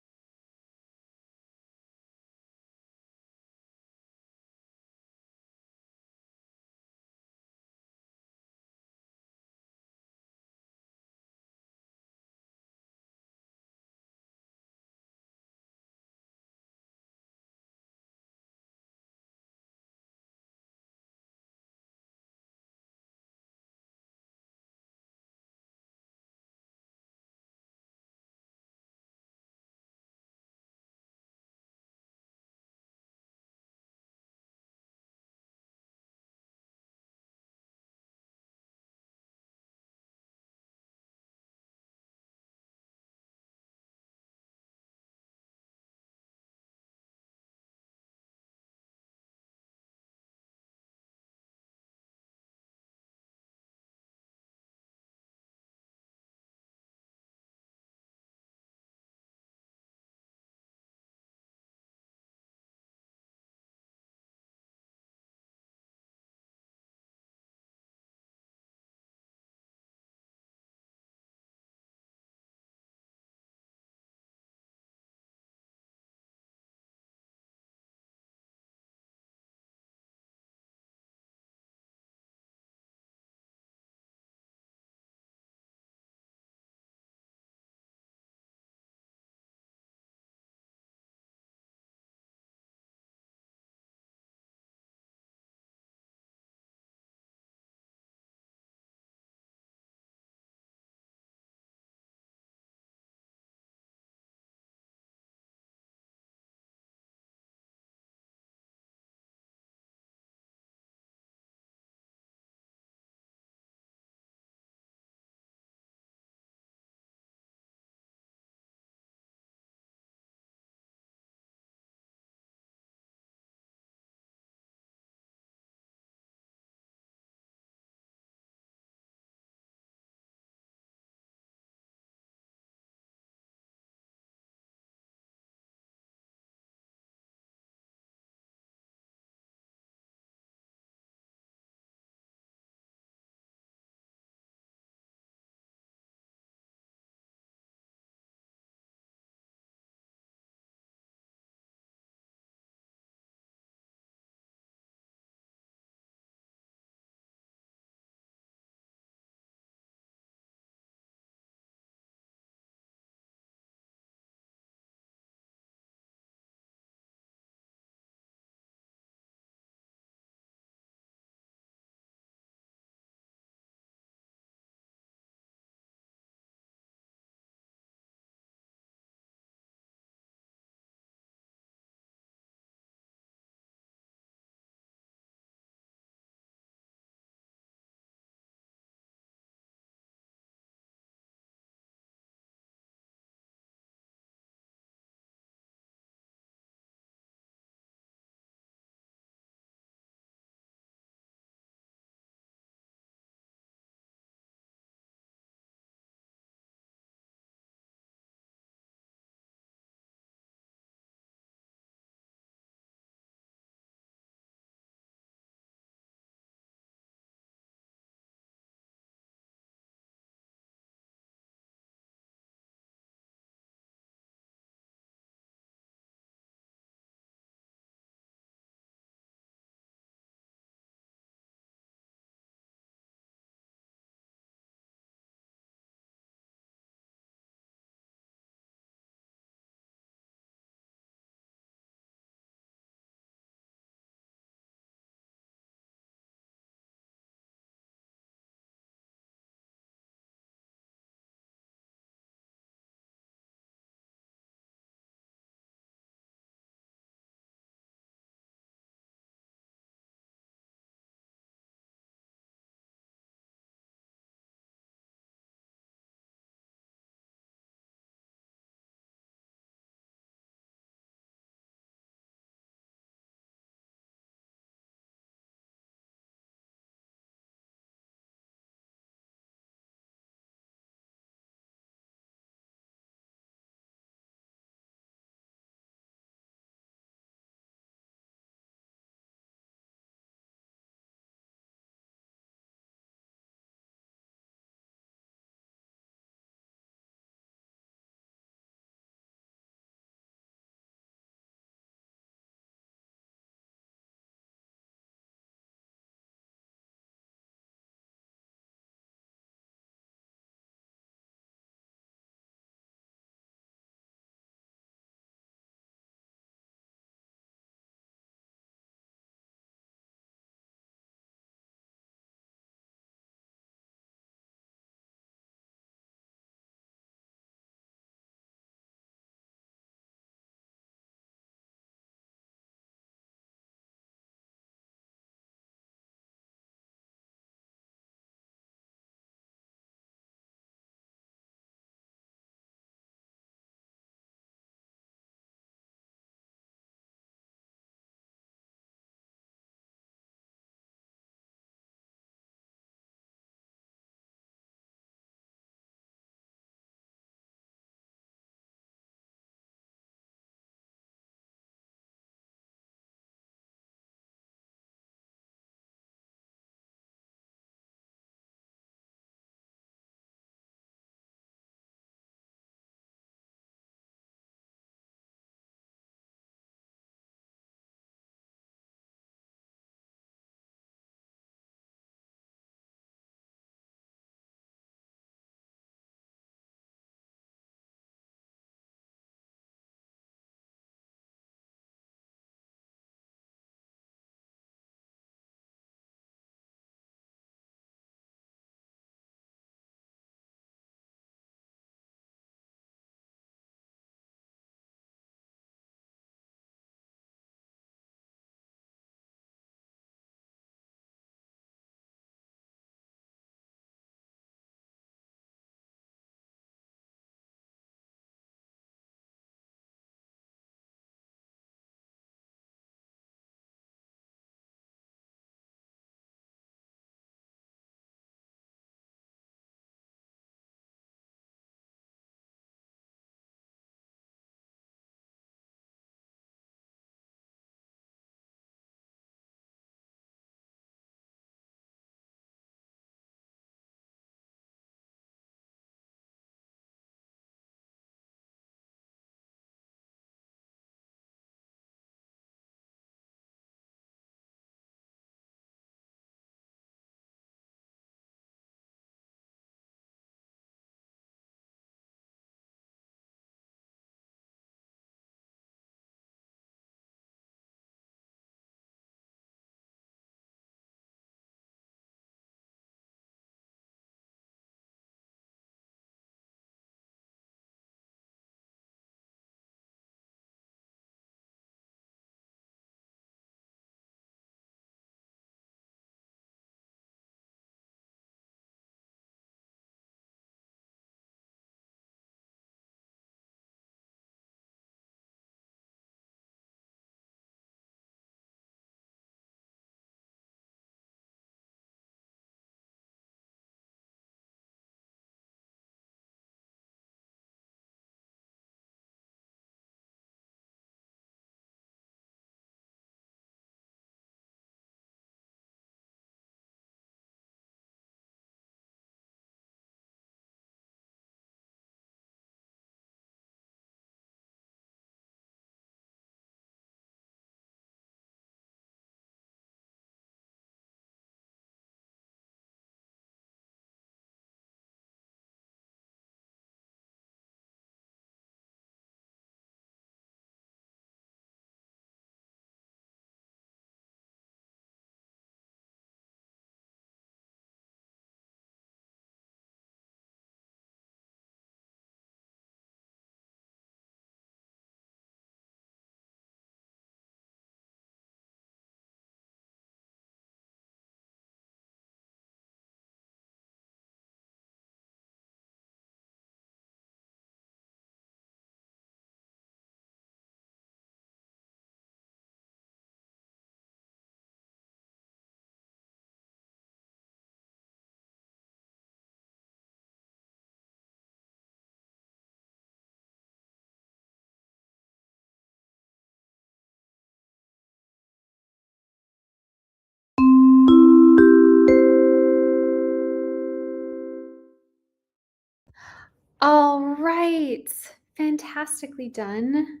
All right. Fantastically done.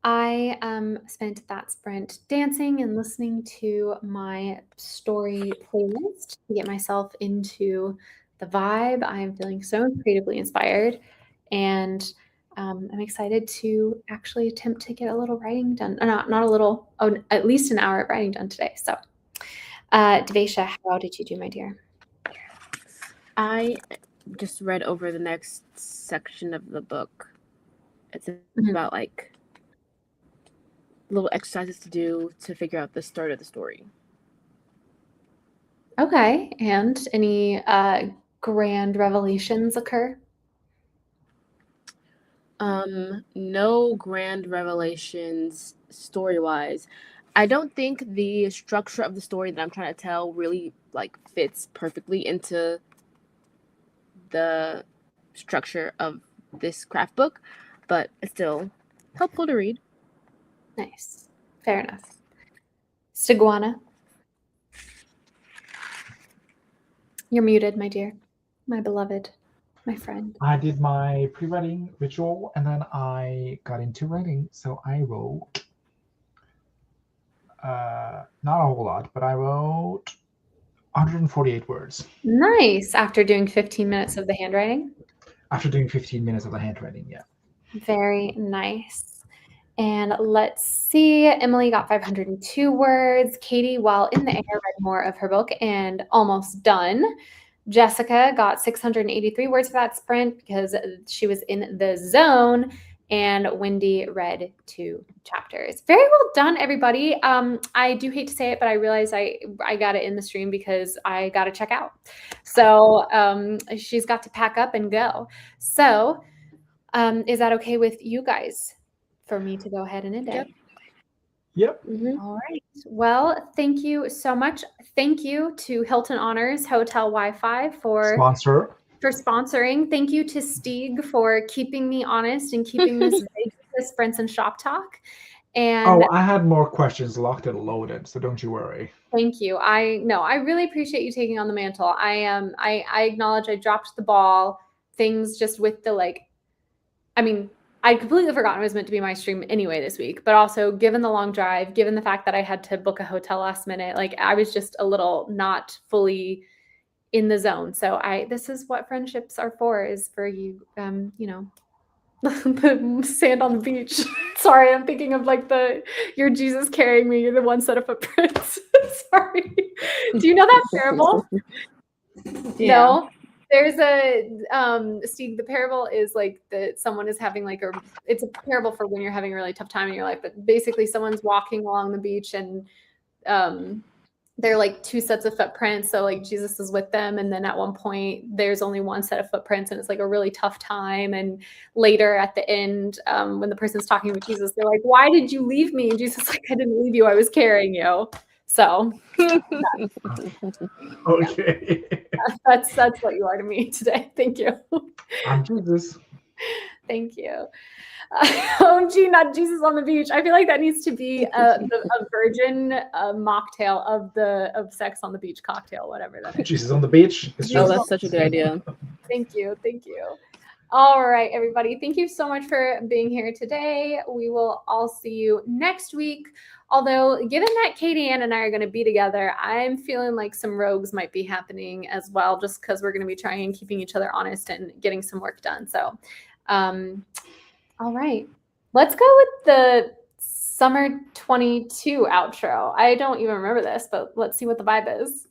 I spent that sprint dancing and listening to my story playlist to get myself into the vibe. I am feeling so creatively inspired, and I'm excited to actually attempt to get a little writing done. Not a little, at least an hour of writing done today. So, Devesha, how did you do, my dear? I just read over the next section of the book. It's about like little exercises to do to figure out the start of the story. Okay, and any grand revelations occur? No grand revelations story-wise. I don't think the structure of the story that I'm trying to tell really like fits perfectly into the structure of this craft book, but it's still helpful to read. Nice. Fair enough. Siguana? You're muted, my dear. My beloved. My friend. I did my pre-writing ritual and then I got into writing. So I wrote not a whole lot, but I wrote 148 words. Nice. After doing 15 minutes of the handwriting? After doing 15 minutes of the handwriting, yeah. Very nice. And let's see. Emily got 502 words. Katie, while in the air, read more of her book and almost done. Jessica got 683 words for that sprint because she was in the zone. And Wendy read 2 chapters. Very well done, everybody. I do hate to say it, but I realized I got it in the stream because I got to check out. So she's got to pack up and go. So is that okay with you guys for me to go ahead and end it? Yep. Mm-hmm. All right. Well, thank you so much. Thank you to Hilton Honors Hotel Wi-Fi for sponsoring. Thank you to Stieg for keeping me honest and keeping this Vegas Sprints and Shop Talk. And I had more questions locked and loaded, so don't you worry. Thank you. I really appreciate you taking on the mantle. I acknowledge I dropped the ball. Things just with the I'd completely forgotten it was meant to be my stream anyway this week, but also given the long drive, given the fact that I had to book a hotel last minute, I was just a little not fully in the zone. So this is what friendships are for, is for you, the sand on the beach. Sorry, I'm thinking of you're Jesus carrying me, you're the one set of footprints. Sorry. Do you know that parable? Yeah. No. There's Steve, the parable is someone is having it's a parable for when you're having a really tough time in your life, but basically someone's walking along the beach and they're 2 sets of footprints. So Jesus is with them. And then at one point there's only 1 set of footprints and it's a really tough time. And later at the end, when the person's talking with Jesus, they're like, why did you leave me? And Jesus is like, I didn't leave you. I was carrying you. So okay. That's what you are to me today. Thank you. I'm Jesus. Thank you. OMG, not Jesus on the beach. I feel like that needs to be a virgin mocktail of Sex on the Beach cocktail, whatever that is. Jesus on the beach. Oh, that's such a good idea. Thank you. All right, everybody. Thank you so much for being here today. We will all see you next week. Although, given that Katie Ann and I are going to be together, I'm feeling like some rogues might be happening as well, just because we're going to be trying and keeping each other honest and getting some work done. So, all right. Let's go with the Summer 22 outro. I don't even remember this, but let's see what the vibe is.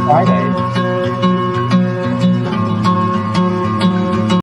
Friday.